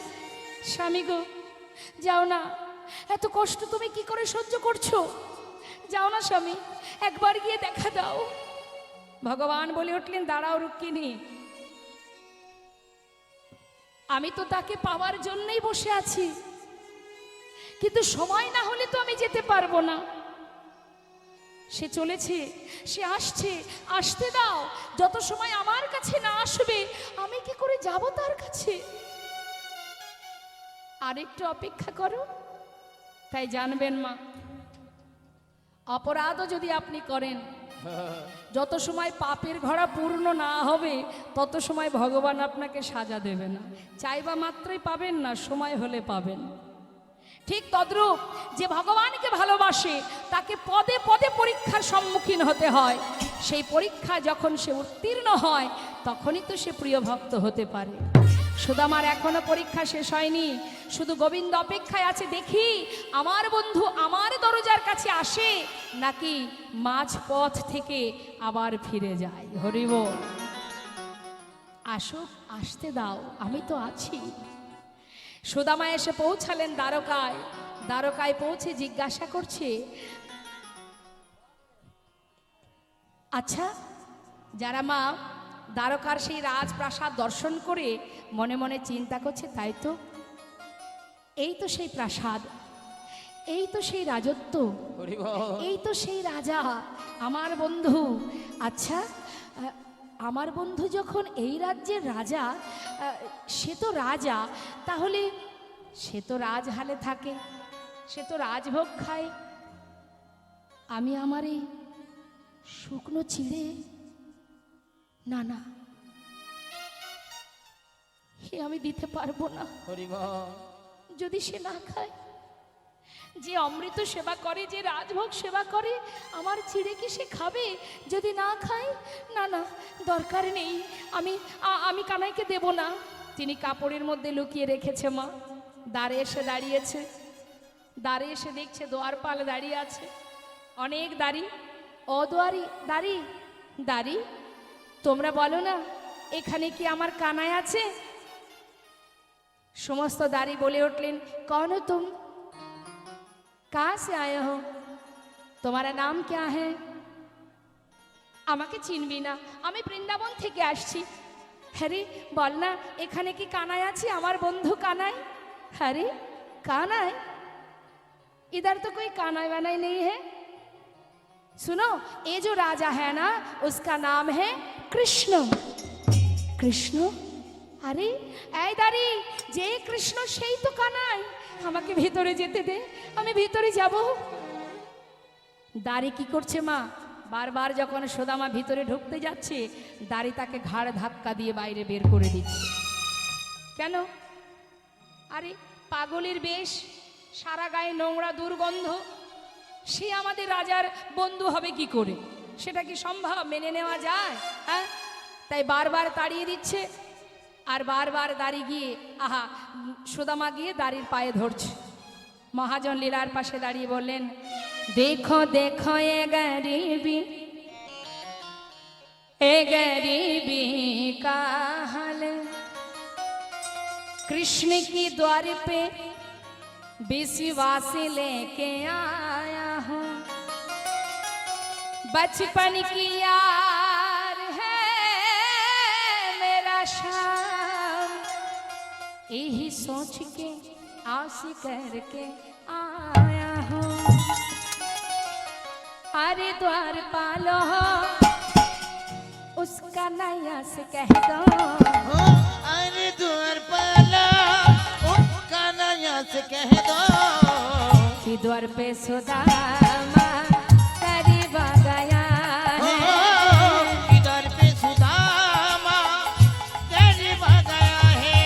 [SPEAKER 1] স্বামী গো, যাও না, এত কষ্ট তুমি কি করে সহ্য করছো? যাও না স্বামী, একবার গিয়ে দেখা দাও। ভগবান বলে উঠলেন, দাঁড়াও রুক্মিণী, আমি তো তাকে পাওয়ার জন্যই বসে আছি, কিন্তু সময় না হলে তো আমি যেতে পারবো না। সে চলেছে, সে আসছে, আসতে দাও। যত সময় আমার কাছে না আসবে আমি কি করে যাব তার কাছে? আরেকটু অপেক্ষা করো। তাই জানবেন মা, অপরাধও যদি আপনি করেন, যত সময় পাপের ঘোড়া পূর্ণ না হবে তত সময় ভগবান আপনাকে সাজা দেবে না। চাইবা মাত্রই পাবেন না, সময় হলে পাবেন। ঠিক তদ্রূপ যে ভগবানকে ভালোবাসে তাকে পদে পদে পরীক্ষার সম্মুখীন হতে হয়। সেই পরীক্ষা যখন সে উত্তীর্ণ হয় তখনই তো সে প্রিয় ভক্ত হতে পারে। সুদামার এখনো পরীক্ষা শেষ হয়নি, শুধু গোবিন্দ অপেক্ষায় আছে, দেখি আমার বন্ধু আমার দরজার কাছে আসে নাকি মাঝ পথ থেকে আবার ফিরে যায়। হরি বল। আসুক, আসতে দাও, আমি তো আছি। সুদামা এসে পৌঁছালেন দ্বারকায়। দ্বারকায় পৌঁছে জিজ্ঞাসা করছে, আচ্ছা যারা মা দ্বারকার সেই রাজপ্রাসাদ দর্শন করে মনে মনে চিন্তা করছে, তাই তো, এই তো সেই প্রাসাদ, এই তো সেই রাজত্ব, এই তো সেই রাজা আমার বন্ধু। আচ্ছা, আমার বন্ধু যখন এই রাজ্যের রাজা, সে তো রাজা, তাহলে সে তো রাজহালে থাকে, সে তো রাজভোগ খায়। আমি আমার এই শুকনো চিড়ে, না না, হে আমি দিতে পারবো না। যদি সে না খায়, যে অমৃত সেবা করে, যে রাজভোগ সেবা করে, আমার চিড়ে কি সে খাবে? যদি না খায়, না না, দরকার নেই, আমি কানাইকে দেব না। তিনি কাপড়ের মধ্যে লুকিয়ে রেখেছে মা। দ্বারে এসে দাঁড়িয়েছে, দ্বারে এসে দেখছে দোয়ারপাল দাঁড়িয়ে আছে, অনেক দাড়ি। ও দোয়ারি দাড়ি, দাড়ি, তোমরা বলো না এখানে কি আমার কানাই আছে? সমস্ত দাড়ি বলে উঠলেন, কौन हो तुम, कहाँ से आए हो, তোমারা নাম क्या है? আমাকে চিনবি না, আমি বৃন্দাবন থেকে আসছি। হ্যারে বল না, এখানে কি কানাই আছে, আমার বন্ধু কানাই? হ্যারে কানাই, इधर तो कोई कानाई वानाई नहीं है। सुनो, ये जो राजा है ना, उसका नाम है कृष्ण। कृष्ण? আরে এই দাঁড়ি, যে কৃষ্ণ সেই তো কানাই, আমাকে ভিতরে যেতে দে, আমি ভিতরে যাব। দাঁড়ি কি করছে মা? বারবার যখন সুদামা ভিতরে ঢুকতে যাচ্ছে, দাঁড়ি তাকে ঘাড় ধাক্কা দিয়ে বাইরে বের করে দিচ্ছে। কেন? আরে পাগলের বেশ, সারা গায়ে নোংরা দুর্গন্ধ, সে আমাদের রাজার বন্ধু হবে কি করে? সেটা কি সম্ভব? মেনে নেওয়া যায়? হ্যাঁ, তাই বারবার তাড়িয়ে দিচ্ছে। আর বারবার দাঁড়িয়ে গিয়ে, আহা, সুদামা গিয়ে দাড়ির পায়ে ধরছে। মহাজন লীলার পাশে দাঁড়িয়ে বললেন, দেখো দেখো এ গরিবি, এ গরিবি का हाल, कृष्ण की द्वार पे विश्वास लेके आया हूँ, बचपन की यार है मेरा शाम, यही सोच के आस करके आया हूँ। अरे द्वार पालो उसका नया से कह दो,
[SPEAKER 3] अरे द्वार पालो उसका नया से कह दो,
[SPEAKER 1] कि द्वार पे सुदामा करीब आ गया है,
[SPEAKER 3] इधर पे सुदामा करीब आ गया है,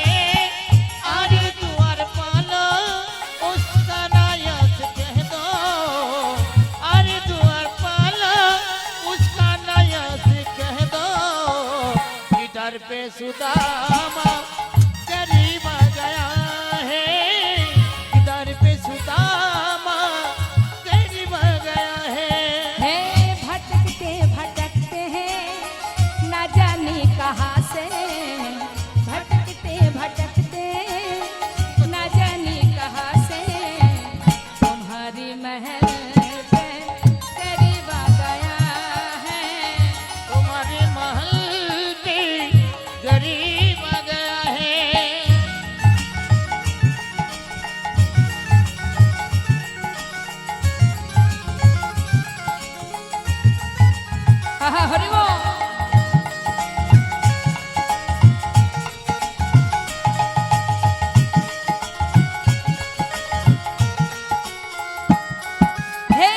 [SPEAKER 3] अरे द्वार पालो सुदामा गरीब आ गया है दर पे सुदामा गरीब आ गया है
[SPEAKER 1] भटकते भटकते हैं न जाने कहाँ से भटकते भटकते न जाने कहाँ से तुम्हारी महल पे करीब आ गया है
[SPEAKER 3] तुम्हारे महल पे गरीब आ गया है
[SPEAKER 1] हरि बोल। हे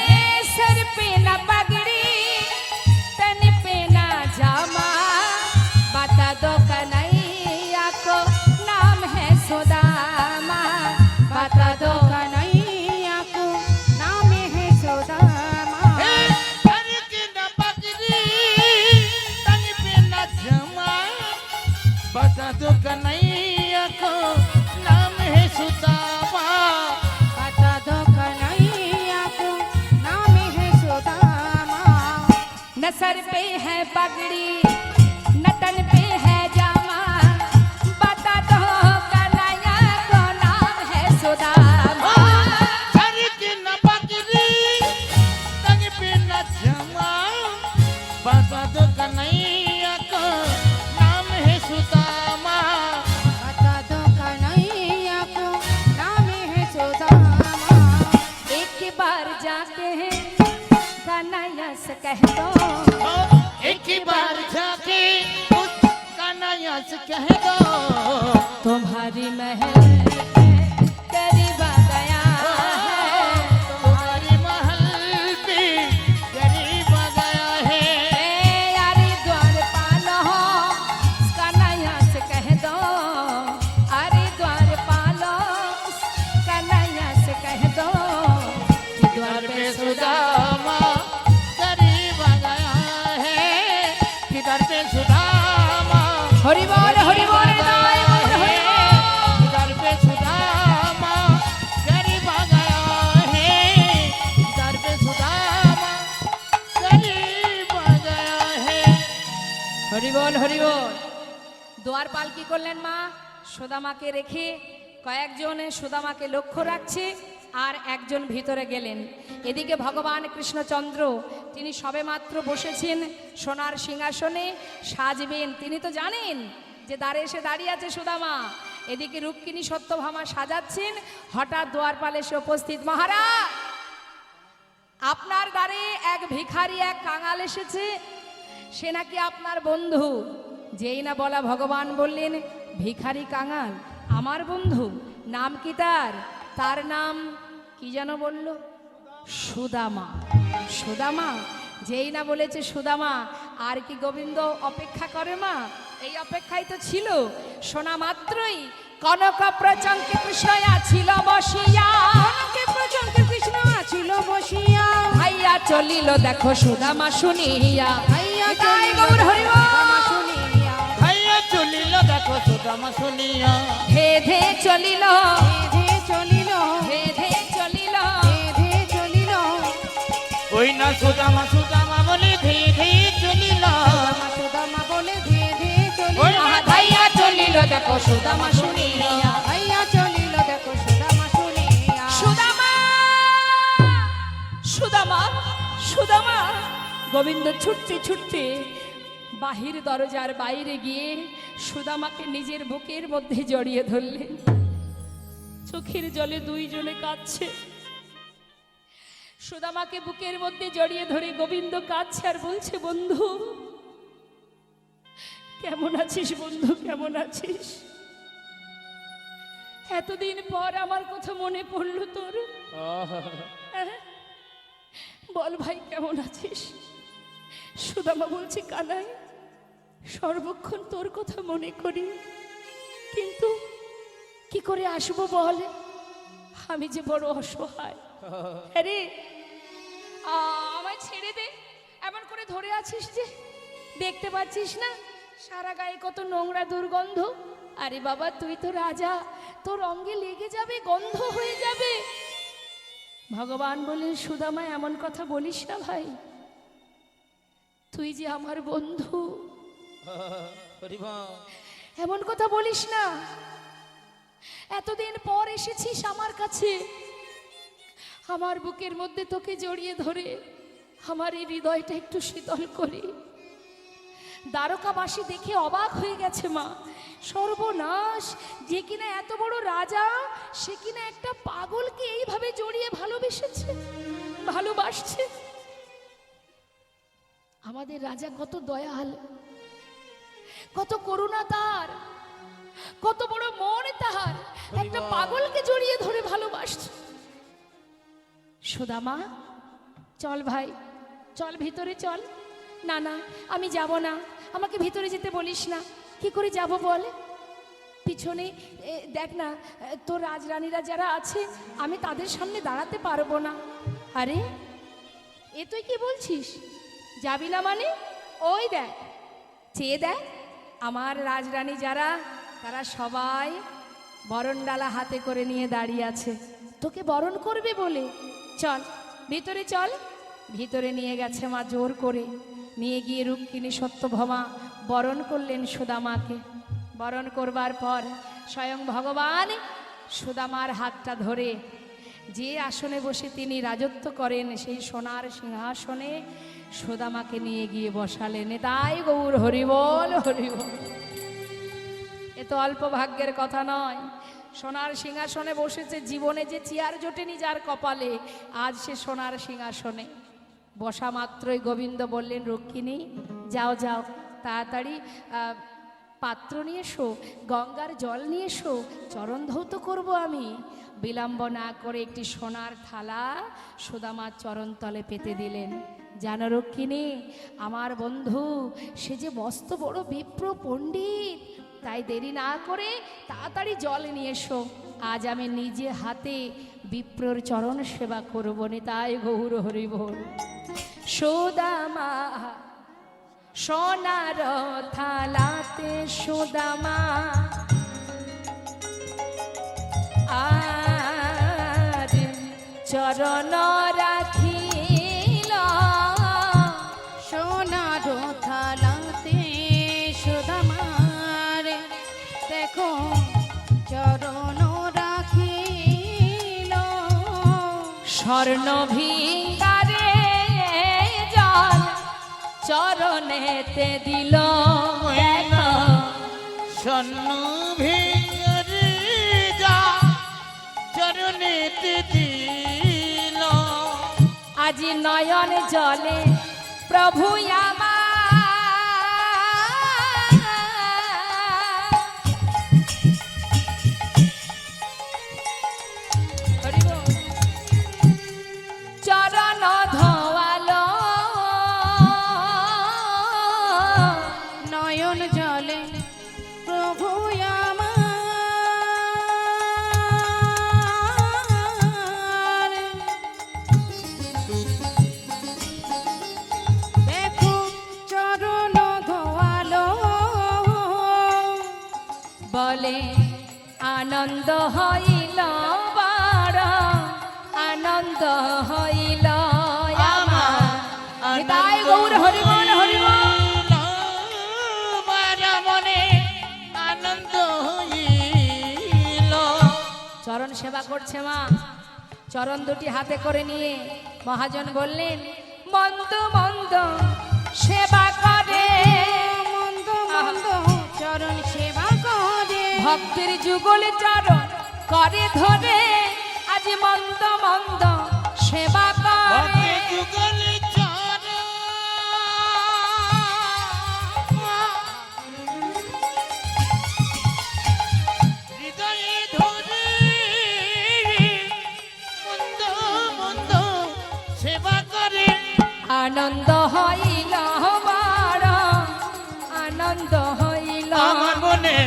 [SPEAKER 1] सर पे न पगड़ी तन पे न जामा बता दो कन्हैया को नाम है सुदामा बता दो
[SPEAKER 2] कन्हैया को नाम है सुदामा
[SPEAKER 3] घर के न पकड़ी तन पे न जमा बता दो कन्हैया को नाम है सुदामा
[SPEAKER 2] बता दो कन्हैया को नाम है सुदामा
[SPEAKER 1] न सर पे है पगड़ी न तन पे है जामा बता दो कन्हैया को नाम है सुदामा
[SPEAKER 3] घर के न पकड़ी तन पे न जमा बता दो कन्हैया को नाम है सुदामा
[SPEAKER 2] बता दो कन्हैया को नाम है सुदामा
[SPEAKER 1] एक बार जाके कन्हैया से कह दो
[SPEAKER 3] एक ही बार जाके उस कन्हैया से कह दो
[SPEAKER 1] तुम्हारी महल करीब आ गया है
[SPEAKER 3] तुम्हारे महल पे गरीब आ गया है
[SPEAKER 1] यारी द्वार पालो कन्हैया से कह दो अरे द्वार पालो कन्हैया से कह दो कि द्वार
[SPEAKER 3] घर
[SPEAKER 1] पे
[SPEAKER 3] पे
[SPEAKER 1] सुदामा
[SPEAKER 3] सुदामा गरीब आ गया है किधर पे सुदामा
[SPEAKER 1] हरि बोल हरि बोल दाई बोल हरि बोल।
[SPEAKER 3] किधर पे सुदामा गरीब आ गया है किधर पे सुदामा गरीब आ गया है
[SPEAKER 1] হরি বল হরি বল। দুয়ারপাল কি করলেন মা সুদামাকে রেখে কয়েকজন সুদামাকে লক্ষ্য রাখছে আর একজন ভিতরে গেলেন এদিকে ভগবান কৃষ্ণচন্দ্র তিনি সবেমাত্র বসেছেন সোনার সিংহাসনে সাজবেন তিনি তো জানেন যে দ্বারে এসে দাঁড়িয়ে আছে সুদামা এদিকে রুক্মিণী সত্যভামা সাজাচ্ছেন হঠাৎ দুয়ারপাল এসে উপস্থিত মহারাজ আপনার দ্বারে এক ভিখারি এক কাঙাল এসেছে সে নাকি আপনার বন্ধু যেই না বলা ভগবান বললেন ভিখারি কাঙাল আমার বন্ধু নাম কি তার নাম কি যেন বলল সুদামা সুদামা যেই না বলেছে সুদামা আর কি গোবিন্দ অপেক্ষা করে মা এই অপেক্ষাই তো ছিল শোনা মাত্রই কনক প্রচঙ্কে কৃষ্ণ ছিল বসিয়া
[SPEAKER 2] কনকে প্রচঙ্কে কৃষ্ণ ছিল বসিয়া
[SPEAKER 1] ভাইয়া চলিল দেখো সুদামা শুনিয়া
[SPEAKER 2] ভাইয়া
[SPEAKER 1] নিতাই
[SPEAKER 2] চলিল
[SPEAKER 1] গৌর হরি বল।
[SPEAKER 2] সুদামা শুনিয়া
[SPEAKER 3] ভাইয়া চলিল দেখো সুদামা শুনিয়া
[SPEAKER 1] ধে ধে চলিল
[SPEAKER 2] ধে চলিল
[SPEAKER 1] ধে ধে চলিল
[SPEAKER 2] ধে চলিল
[SPEAKER 3] ওই না সুদামা সুদামা বলে ধে ধে চলিল
[SPEAKER 2] সুদামা সুদামা বলে ধে চলিল
[SPEAKER 3] ওই
[SPEAKER 1] আহা ভাইয়া চলিল দেখো সুদামা শুনিয়া
[SPEAKER 2] ভাইয়া চলিল দেখো সুদামা শুনিয়া
[SPEAKER 1] সুদামা সুদামা সুদামা গোবিন্দ ছুটতে ছুটতে বাহির দরজার বাইরে গিয়ে সুদামাকে নিজের বুকের মধ্যে জড়িয়ে ধরলেন চোখের জলে দুইজনে কাঁদছে সুদামাকে বুকের মধ্যে জড়িয়ে ধরে গোবিন্দ কাঁদছে আর বলছে বন্ধু কেমন আছিস বন্ধু কেমন আছিস এতদিন পর আমার কথা মনে পড়লো তোর হ্যাঁ? বল ভাই কেমন আছিস সুদামা বলছে কানাই সর্বক্ষণ তোর কথা মনে করি কিন্তু কি করে আসবো বল আমি যে বড় অসহায় আরে আমায় ছেড়ে দে এমন করে ধরে আছিস যে দেখতে পাচ্ছিস না সারা গায়ে কত নোংরা দুর্গন্ধ। আরে বাবা তুই তো রাজা, তোর অঙ্গে লেগে যাবে, গন্ধ হয়ে যাবে। ভগবান বলেন সুদামা এমন কথা বলিস না ভাই, তুই যে আমার বন্ধু, এমন কথা বলিস না। এতদিন পর এসেছিস আমার কাছে, আমার বুকের মধ্যে তোকে জড়িয়ে ধরে আমার এই হৃদয়টা একটু শীতল করি। দ্বারকাবাসী দেখে অবাক হয়ে গেছে মা, সর্বনাশ, যে কিনা এত বড় রাজা সে কিনা একটা পাগলকে এইভাবে জড়িয়ে ভালোবাসছে। আমাদের রাজা কত দয়াল, কত করুণা তার, কত বড় মন তার, একটা পাগলকে জড়িয়ে ধরে ভালোবাসছে। সুদামা চল ভাই, চল ভিতরে চল। না না আমি যাব না, আমাকে ভিতরে যেতে বলিস না। কি করে যাব বল? পিছনে দেখ না তোর রাজরানীরা যারা আছে, আমি তাদের সামনে দাঁড়াতে পারবো না। আরে এ তুই কি বলছিস, যাবি না মানে? ওই দেখ, চেয়ে দেখ, আমার রাজরানী যারা, তারা সবাই বরণডালা হাতে করে নিয়ে দাঁড়িয়ে আছে তোকে বরণ করবে বলে। চল ভিতরে চল। ভিতরে নিয়ে গেছে মা জোর করে, নিয়ে গিয়ে রুক্মিণী সত্যভামা বরণ করলেন সুদামাকে। বরণ করবার পর স্বয়ং ভগবান সুদামার হাতটা ধরে যে আসনে বসে তিনি রাজত্ব করেন, সেই সোনার সিংহাসনে সুদামাকে নিয়ে গিয়ে বসালেন। তাই গৌর হরিবল হরিবল। এ তো অল্প ভাগ্যের কথা নয়, সোনার সিংহাসনে বসেছে। জীবনে যে চেয়ার জোটেনি যার কপালে, আজ সে সোনার সিংহাসনে বসা মাত্রই গোবিন্দ বললেন, রুক্মিণী যাও যাও, তাড়াতাড়ি পাত্র নিয়ে এসো, গঙ্গার জল নিয়ে এসো, চরণ ধৌত করবো আমি। বিলম্ব না করে একটি সোনার থালা সুদামার চরণতলে পেতে দিলেন। জানো রুক্মিণী, আমার বন্ধু সে যে মস্ত বড় বিপ্র পণ্ডিত, তাই দেরি না করে তাড়াতাড়ি জল নিয়ে এসো। আজ আমি নিজে হাতে বিপ্রর চরণ সেবা করব। তাই গৌর হরিবল। সুদামা সোনার থালাতে সুদামা আর চরণ রাখিল।
[SPEAKER 2] সোনার থালাতে সুদামার দেখো চরণ রাখিল।
[SPEAKER 1] স্বর্ণ ভিঙ্গারে জল চরণেতে দিল।
[SPEAKER 3] স্বর্ণ ভিঙ্গারে যা চরণেতে দিল।
[SPEAKER 1] আজি নয়ন জলে প্রভু আমার চরণ ধোয়ালো।
[SPEAKER 2] নয়ন জলে প্রভু আমার দেখো চরণ ধোয়ালো।
[SPEAKER 1] বলে আনন্দ হইল বড়, আনন্দ হইল আমার। তাই গৌর হরিবল হরিবল।
[SPEAKER 3] মনে আনন্দ হইল।
[SPEAKER 1] চরণ সেবা করছে মা, চরণ দুটি হাতে করে নিয়ে মহাজন বললেন, মন্দ মন্দ সেবা করে,
[SPEAKER 2] মন্দ মন্দ চরণ সেবা করে,
[SPEAKER 1] ভক্তের যুগল চরণ করে ধরে, আজ মন্দ মন্দ সেবা করে।
[SPEAKER 3] যুগল চরণ হৃদয়ে ধরে মন্দ মন্দ সেবা করে।
[SPEAKER 1] আনন্দ হইল বড়, আনন্দ হইল
[SPEAKER 3] আমার মনে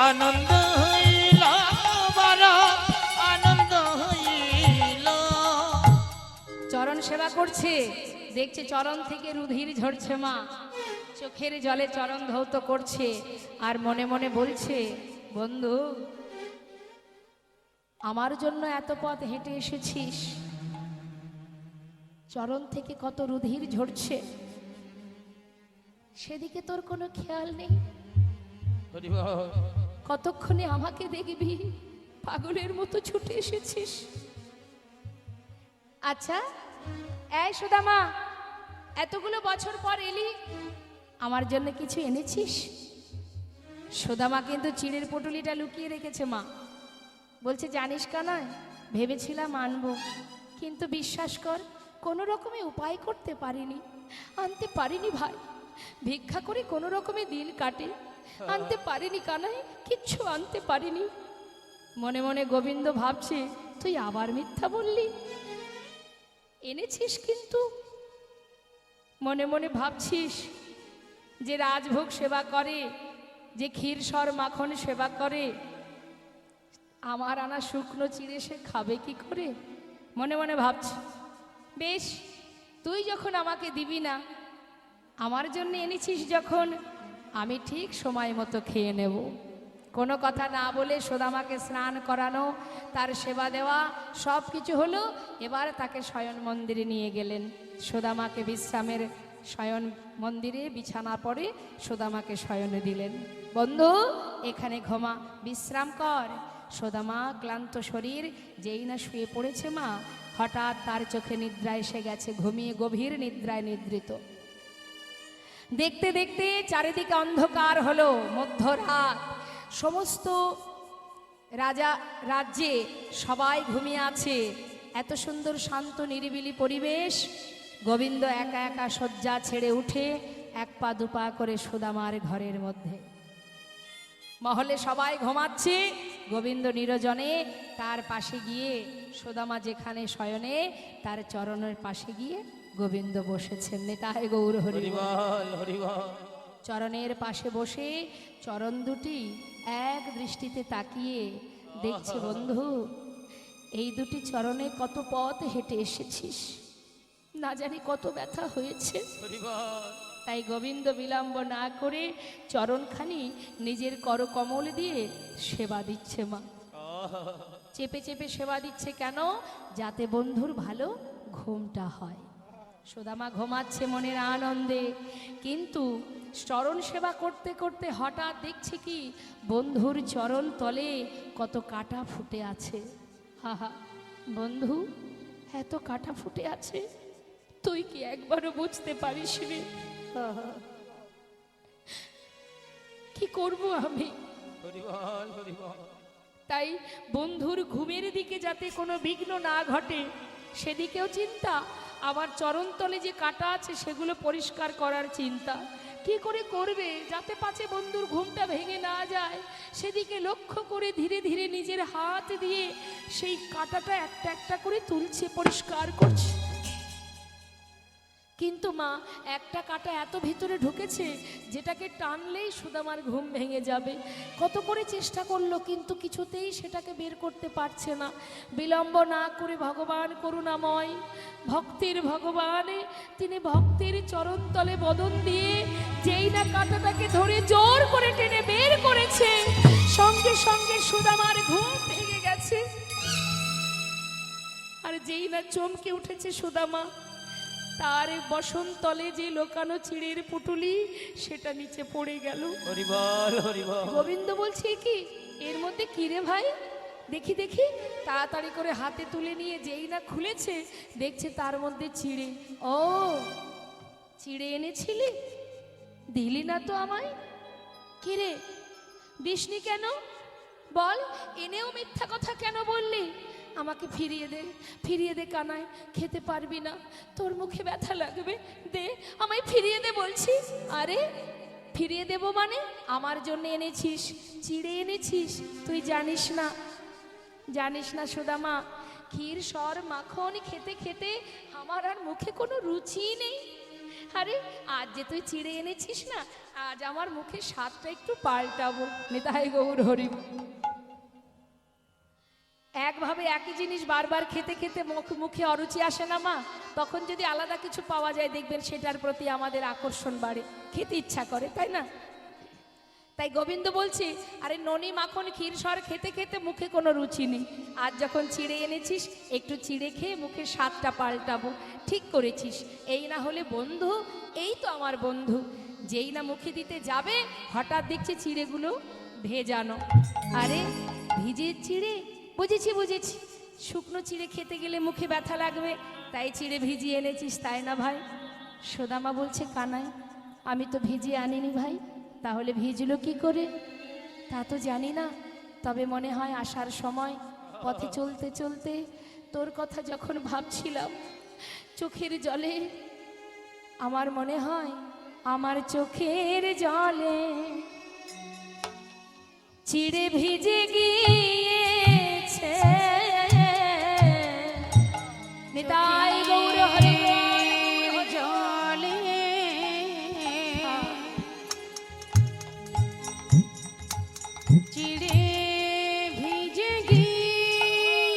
[SPEAKER 3] আনন্দ হইল বড়, আনন্দ হইল।
[SPEAKER 1] চরণ সেবা করছে, দেখছে চরণ থেকে রুধির ঝরছে মা। চোখের জলে চরণ ধৌত করছে আর মনে মনে বলছে, বন্ধু আমার জন্য এত পথ হেঁটে এসেছিস, চরণ থেকে কত রুধির ঝরছে, সেদিকে তোর কোনো খেয়াল নেই।
[SPEAKER 3] হরি বল।
[SPEAKER 1] কতক্ষণে আমাকে দেখবি, পাগলের মতো ছুটে এসেছিস। আচ্ছা এই সুদামা, এতগুলো বছর পর এলি, আমার জন্য কিছু এনেছিস? সুদামা কিন্তু চিড়ের পুটুলিটা লুকিয়ে রেখেছে মা। বলছে, জানিস কানাই, ভেবেছিলাম আনবো, কিন্তু বিশ্বাস কর কোনো রকমে উপায় করতে পারিনি, আনতে পারিনি ভাই। ভিক্ষা করে কোনো রকমে দিন কাটে, আনতে পারিনি কানাই, কিচ্ছু আনতে পারিনি। মনে মনে গোবিন্দ ভাবছে, তুই আবার মিথ্যা বললি, এনেছিস কিন্তু। মনে মনে ভাবছিস যে রাজভোগ সেবা করে, যে ক্ষীর সর মাখন সেবা করে, আমার আনা শুকনো চিড়ে সে খাবে কি করে? মনে মনে ভাবছি, বেশ তুই যখন আমাকে দিবি না, আমার জন্য এনেছিস যখন, আমি ঠিক সময় মতো খেয়ে নেব। কোনো কথা না বলে সুদামাকে স্নান করানো, তার সেবা দেওয়া সব কিছু হলো। এবার তাকে শয়ন মন্দিরে নিয়ে গেলেন। সুদামাকে বিশ্রামের শয়ন মন্দিরে বিছানা পড়ে সুদামাকে শয়নে দিলেন। বন্ধু এখানে ঘুমা, বিশ্রাম কর। সুদামা ক্লান্ত শরীর যেই না শুয়ে পড়েছে মা, হঠাৎ তার চোখে নিদ্রা এসে গেছে, ঘুমিয়ে গভীর নিদ্রায় নিদ্রিত। দেখতে দেখতে চারিদিকে অন্ধকার হলো, মধ্যরাত। সমস্ত রাজ্যে সবাই ঘুমিয়ে আছে। এত সুন্দর শান্ত নিরিবিলি পরিবেশ। গোবিন্দ একা একা শয্যা ছেড়ে উঠে এক পা দুপা করে সুদামার ঘরের মধ্যে। মহলে সবাই ঘুমাচ্ছে, গোবিন্দ নিরজনে তার পাশে গিয়ে, সুদামা যেখানে শয়নে তার চরণের পাশে গিয়ে গোবিন্দ বসেছেন। নেতায় গৌর হরি
[SPEAKER 3] বল, হরি বল।
[SPEAKER 1] চরণের পাশে বসে চরণ দুটি এক দৃষ্টিতে তাকিয়ে দেখছে, বন্ধু এই দুটি চরণে কত পথ হেঁটে এসেছিস, না জানি কত ব্যথা হয়েছে।
[SPEAKER 3] হরি বল।
[SPEAKER 1] তাই গোবিন্দ বিলম্ব না করে চরণখানি নিজের করকমল দিয়ে সেবা দিচ্ছে মা। চেপে চেপে সেবা দিচ্ছে কেন? যাতে বন্ধুর ভালো ঘুমটা হয়। সুদামা ঘুমাচ্ছে মনের আনন্দে, কিন্তু চরণ সেবা করতে করতে হঠাৎ দেখছে কি, বন্ধুর চরণ তলে কত কাটা ফুটে আছে। হা হা, বন্ধু এত কাটা ফুটে আছে, তুই কি একবারও বুঝতে পারিস রে? কি করব আমি?
[SPEAKER 3] হরি বল, হরি বল।
[SPEAKER 1] তাই বন্ধুর ঘুমের দিকে যাতে কোনো বিঘ্ন না ঘটে সেদিকেও চিন্তা, আবার চরণতলে যে কাটা আছে সেগুলো পরিষ্কার করার চিন্তা। কি করে করবে যাতে পাছে বন্ধুর ঘুমটা ভেঙে না যায়, সেদিকে লক্ষ্য করে ধীরে ধীরে নিজের হাত দিয়ে সেই কাটাটা একটা একটা করে তুলছে, পরিষ্কার করছে। কিন্তু মা, একটা কাঁটা এত ভিতরে ঢুকেছে যেটাকে টানলেই সুদামার ঘুম ভেঙে যাবে। কত করে চেষ্টা করলো, কিন্তু কিছুতেই সেটাকে বের করতে পারছে না। বিলম্ব না করে ভগবান করুণাময়, ভক্তির ভগবান, তিনি ভক্তের চরণতলে বদন দিয়ে যেই না কাঁটাটাকে ধরে জোর করে টেনে বের করেছে, সঙ্গে সঙ্গে সুদামার ঘুম ভেঙে গেছে। আর যেই না চমকে উঠেছে সুদামা, তার বসন্তলে যে লোকানো চিড়ের পুটুলি সেটা নিচে পড়ে গেল।
[SPEAKER 3] হরি বল, হরি বল।
[SPEAKER 1] গোবিন্দ বলছে, কি এর মধ্যে কি রে ভাই, দেখি দেখি। তাড়াতাড়ি করে হাতে তুলে নিয়ে যেই না খুলেছে, দেখছে তার মধ্যে চিড়ে। ও, চিড়ে এনেছিলি, দিলি না তো আমায়? কি রে দিসনি কেন বল? এনেও মিথ্যা কথা কেন বললি? আমাকে ফিরিয়ে দে কানাই, খেতে পারবি না, তোর মুখে ব্যথা লাগবে, দে আমায় ফিরিয়ে দে বলছি। আরে ফিরিয়ে দেব মানে? আমার জন্য এনেছিস, চিড়ে এনেছিস, তুই জানিস না? জানিস না সুদামা, ক্ষীর সর মাখন খেতে খেতে আমার আর মুখে কোনো রুচি নেই। আরে আজ যে তুই চিড়ে এনেছিস না, আজ আমার মুখে স্বাদটা একটু পাল্টাবো। নিতাই গৌর হরি। একভাবে একই জিনিস বারবার খেতে খেতে মুখে অরুচি আসে না মা? তখন যদি আলাদা কিছু পাওয়া যায় দেখবেন সেটার প্রতি আমাদের আকর্ষণ বাড়ে, খেতে ইচ্ছা করে, তাই না? তাই গোবিন্দ বলছি, আরে ননি মাখন ক্ষীর সর খেতে খেতে মুখে কোনো রুচি নেই। আজ যখন চিড়ে এনেছিস একটু চিড়ে খেয়ে মুখের স্বাদটা পাল্টাবো। ঠিক করেছিস। এই না হলে বন্ধু, এই তো আমার বন্ধু। যেই না মুখে দিতে যাবে হঠাৎ দেখছি চিড়েগুলো ভেজানো। আরে ভিজে চিড়ে, বুঝেছি বুঝেছি, শুকনো চিড়ে খেতে গেলে মুখে ব্যথা লাগবে, তাই চিড়ে ভিজিয়ে এনেছিস, তাই না ভাই? সুদামা বলছে, কানাই আমি তো ভিজিয়ে আনিনি ভাই। তাহলে ভিজলো কি করে? তা তো জানি না, তবে মনে হয় আসার সময় পথে চলতে চলতে তোর কথা যখন ভাবছিলাম চোখের জলে, আমার মনে হয় আমার চোখের জলে চিড়ে ভিজে গিয়েছে। নিতাই গৌর হরি
[SPEAKER 2] জলে চিড়ে ভিজে গিয়েছে।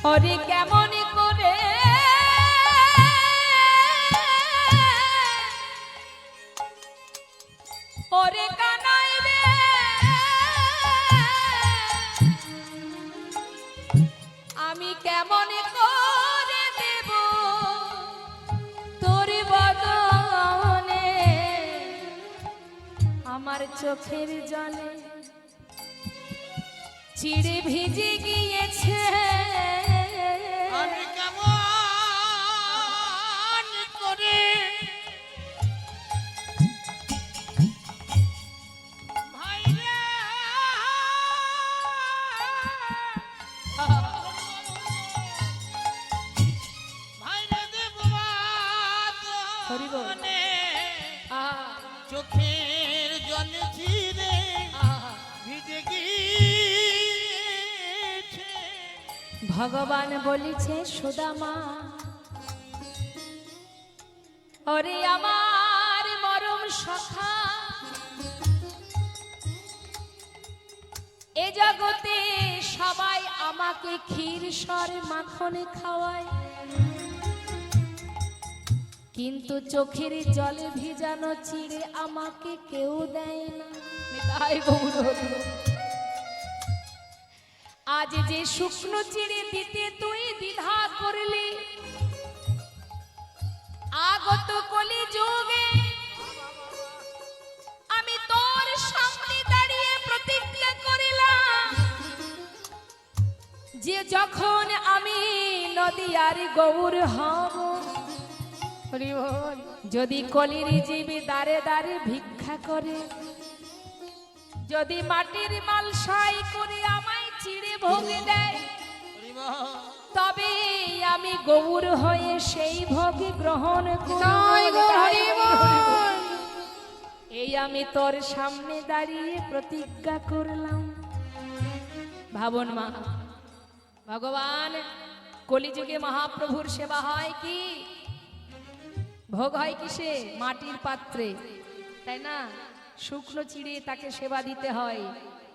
[SPEAKER 1] হরি কেমন করে ওরে কানাই রে, আমি কেমন করে দেব তোর বদনে আমার চোখের জলে চিড়ে ভিজে গিয়েছে।
[SPEAKER 3] আমি কেমন করে ভাই রে, ভাই রে দেব
[SPEAKER 1] হরি বল।
[SPEAKER 3] বাদনে,
[SPEAKER 1] আহা,
[SPEAKER 3] চোখের জলে চিরে
[SPEAKER 1] আহা।
[SPEAKER 3] ভিজে গিয়েছে।
[SPEAKER 1] ভগবান বলিছে সুদামা, ওরে আমার মরম সখা, এ জগতে সবাই আমাকে ক্ষীর সর মাখনে খাওয়ায়, কিন্তু চোখের জলে ভিজানো চিড়ে আমাকে কেউ দেয় না। তাই গৌর হরি বল। আজ যে শুকনো চিড়ে দিতে তুই দ্বিধা করলি, আগত কলি যুগে আমি তোর সামনে দাঁড়িয়ে প্রতিজ্ঞা করিলাম যে যখন আমি নদিয়ার গৌর হব, হরি বল, যদি কলির জীবী দাঁড়ে দাঁড়ে ভিক্ষা করে, যদি মাটির মালসাই করে আমায় চিড়ে ভোগ দেয়, তবে আমি গৌর হয়ে সেই ভোগ গ্রহণ
[SPEAKER 2] তাই গো হরি বল।
[SPEAKER 1] এই আমি তোর সামনে দাঁড়িয়ে প্রতিজ্ঞা করলাম। ভাবন মা, ভগবান কলিযুগে মহাপ্রভুর সেবা হয় কি? ভোগ হয় কিসে? মাটির পাত্রে, তাই না? শুকনো চিড়ে তাকে সেবা দিতে হয়,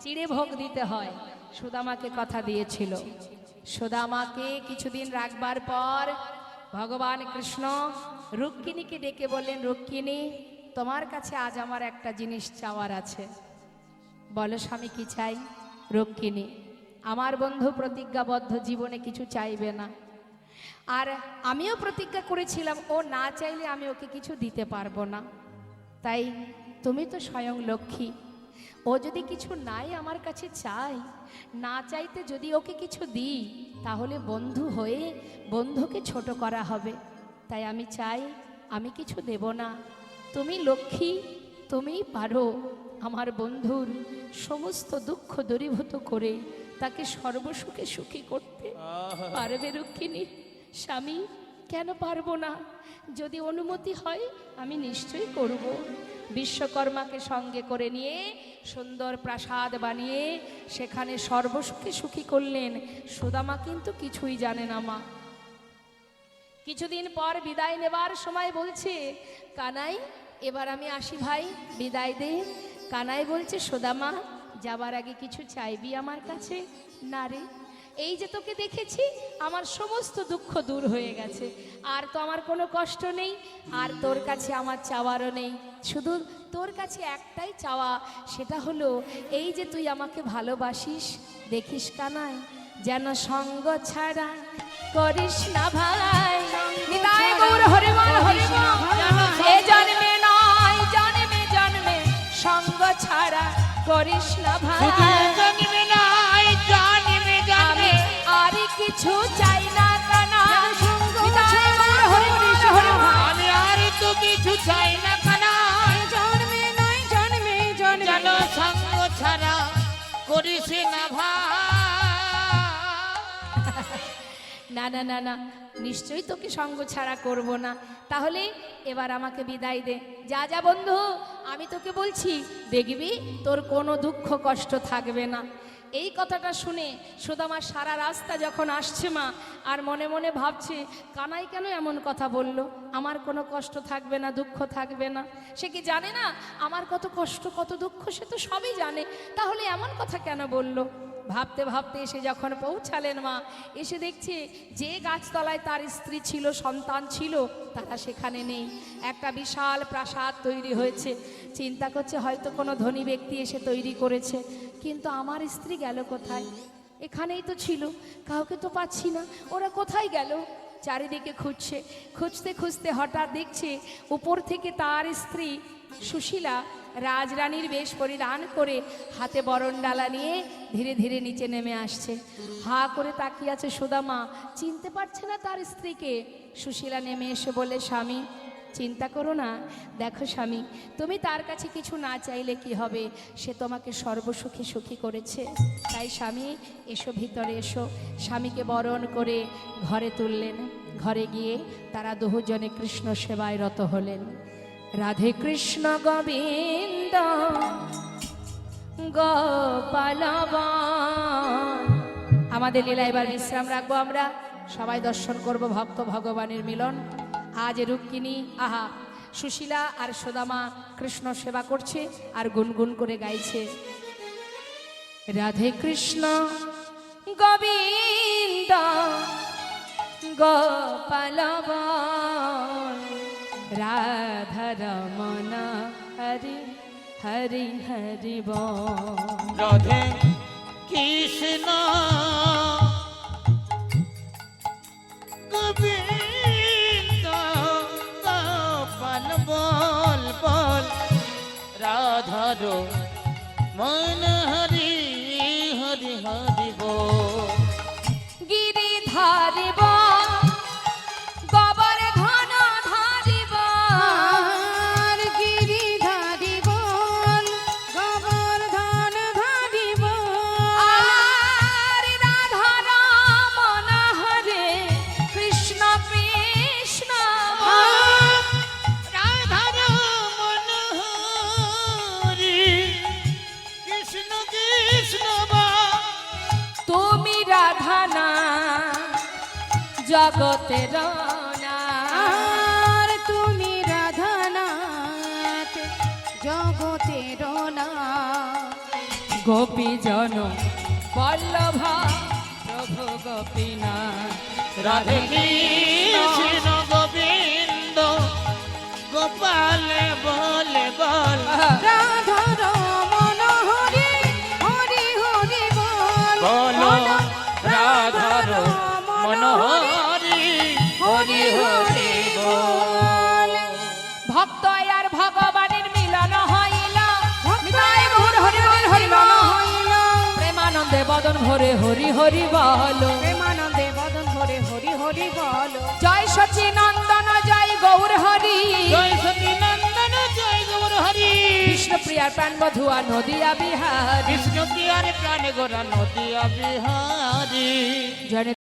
[SPEAKER 1] চিড়ে ভোগ দিতে হয়। সুদামাকে কথা দিয়েছিল, সুদামাকে কিছুদিন রাখবার পর ভগবান কৃষ্ণ রুক্মিণীকে ডেকে বললেন, রুক্মিণী তোমার কাছে আজ আমার একটা জিনিস চাওয়ার আছে। বলো স্বামী কি চাই? রুক্মিণী, আমার বন্ধু প্রতিজ্ঞাবদ্ধ জীবনে কিছু চাইবে না, আর আমিও প্রতিজ্ঞা করেছিলাম ও না চাইলে আমি ওকে কিছু দিতে পারবো না। তাই তুমি তো স্বয়ং লক্ষ্মী, ও যদি কিছু নাই আমার কাছে চাই, না চাইতে যদি ওকে কিছু দিই তাহলে বন্ধু হয়ে বন্ধুকে ছোট করা হবে। তাই আমি চাই আমি কিছু দেব না, তুমি লক্ষ্মী, তুমিই পারো আমার বন্ধুর সমস্ত দুঃখ দূরীভূত করে তাকে সর্বসুখে সুখী করতে। পারবে রুক্মিণী? স্বামী, কেন পারবো না? যদি অনুমতি হয় আমি নিশ্চয়ই করব। বিশ্বকর্মাকে সঙ্গে করে নিয়ে সুন্দর প্রাসাদ বানিয়ে সেখানে সর্বসুখে সুখী করলেন। সুদামা কিন্তু কিছুই জানে না মা। কিছুদিন পর বিদায় নেবার সময় বলছে, কানাই এবার আমি আসি ভাই, বিদায় দে। কানাই বলছে, সুদামা যাবার আগে কিছু চাইবি আমার কাছে? না রে, এই যে তোকে দেখেছি আমার সমস্ত দুঃখ দূর হয়ে গেছে, আর তো আমার কোনো কষ্ট নেই, আর তোর কাছে আমার চাওয়ারও নেই। শুধু তোর কাছে একটাই চাওয়া, সেটা হলো এই যে তুই আমাকে ভালোবাসিস, দেখিস কানাই যেন সঙ্গ ছাড়া করিস না ভাই। নিতাই গৌর হরি বল হরি বল। এ জন্মে নয় জন্মে জন্মে সঙ্গ ছাড়া করিস না
[SPEAKER 3] শুধু
[SPEAKER 1] ভাই।
[SPEAKER 3] জন্মে নয় জন্মে জন্মে
[SPEAKER 1] আমি আর কিছু চাই না কানা। নিতাই গৌর হরি বল হরি বল।
[SPEAKER 3] আমি আর তো কিছু চাই না কানাই,
[SPEAKER 2] জন্মে নয় জন্মে
[SPEAKER 3] যেন
[SPEAKER 2] জন্মে
[SPEAKER 3] সঙ্গ ছাড়া করিস না ভাই।
[SPEAKER 1] না না না না, নিশ্চয়ই তোকে সঙ্গ ছাড়া করব না। তাহলে এবার আমাকে বিদায় দে। যা যা বন্ধু, আমি তোকে বলছি, দেখবি তোর কোনো দুঃখ কষ্ট থাকবে না। এই কথাটা শুনে সুদামা সারা রাস্তা যখন আসছে মা, আর মনে মনে ভাবছে কানাই কেন এমন কথা বলল, আমার কোনো কষ্ট থাকবে না, দুঃখ থাকবে না। সে কি জানে না আমার কত কষ্ট কত দুঃখ? সে তো সবই জানে, তাহলে এমন কথা কেন বলল? ভাবতে ভাবতে এসে যখন পৌঁছালেন মা, এসে দেখছে যে গাছতলায় তার স্ত্রী ছিল, সন্তান ছিল, তারা সেখানে নেই। একটা বিশাল প্রাসাদ তৈরি হয়েছে। চিন্তা করছে হয়তো কোনো ধনী ব্যক্তি এসে তৈরি করেছে, কিন্তু আমার স্ত্রী গেল কোথায়? এখানেই তো ছিল, কাউকে তো পাচ্ছি না, ওরা কোথায় গেল? চারিদিকে খুঁজছে, খুঁজতে খুঁজতে হঠাৎ দেখছে উপর থেকে তার স্ত্রী সুশীলা রাজরানীর বেশ পরিধান করে হাতে বরণডালা নিয়ে ধীরে ধীরে নিচে নেমে আসছে। হা করে তাকিয়ে আছে সুদামা, চিনতে পারছে না তার স্ত্রীকে। সুশীলা নেমে এসে বলে, স্বামী চিন্তা করো না, দেখো স্বামী, তুমি তার কাছে কিছু না চাইলে কি হবে, সে তোমাকে সর্বসুখী সুখী করেছে। তাই স্বামী এসো, ভিতরে এসো। স্বামীকে বরণ করে ঘরে তুললেন। ঘরে গিয়ে তারা দুজনে কৃষ্ণ সেবায় রত হলেন। রাধে কৃষ্ণ গোবিন্দ গোপাল। আমাদের লীলা এবার বিশ্রাম রাখবো, আমরা সবাই দর্শন করব ভক্ত ভগবানের মিলন। আজ রুক্মিণী, আহা, সুশীলা আর সুদামা কৃষ্ণ সেবা করছে আর গুনগুন করে গাইছে, রাধে কৃষ্ণ গোবিন্দ গোপাল, রাধা রমণ হরি হরি হরি বল।
[SPEAKER 3] রাধে কৃষ্ণ গোবিন্দ গোপাল, বল বল রাধার মন হরি হরি হরি বল।
[SPEAKER 1] গিরি ধারিব গোবর ধন ধারিব,
[SPEAKER 2] আর গিরি ধারিব গোবর্ধন ধারিব,
[SPEAKER 1] আর রাধা রমণ হরে কৃষ্ণ কৃষ্ণ,
[SPEAKER 3] রাধার মন হরি কৃষ্ণ কৃষ্ণ বল।
[SPEAKER 1] তুমি রাধা না জগতের না,
[SPEAKER 2] আর তুমি রাধানাথ জগতের না,
[SPEAKER 1] গোপী জন বল্লভ প্রভু গোপীনাথ।
[SPEAKER 3] রাধে কৃষ্ণ গোবিন্দ গোপাল, বল বল
[SPEAKER 2] রাধার মন হরি হরি হরি বল,
[SPEAKER 3] বলো রাধার মন হরি হরি হরি বল।
[SPEAKER 1] ভক্ত আর ভগবানের মিলন হইল, নিতাই গৌর হরি বল হরি বল।
[SPEAKER 2] হইল
[SPEAKER 1] প্রেমানন্দে বদন ভরে হরি হরি বল।
[SPEAKER 2] প্রেমানন্দে বদন ভরে হরি হরি বল,
[SPEAKER 1] জয় সচিনন্দন জয় গৌর হরি,
[SPEAKER 3] জয় সতী নন্দন জয় গৌর হরি,
[SPEAKER 1] বিষ্ণুপ্রিয়ার প্রাণ বধুয়া নদিয়া বিহার।
[SPEAKER 3] বিষ্ণু প্রিয়ার প্রাণ গোরা নদিয়া বিহারী।
[SPEAKER 1] জয়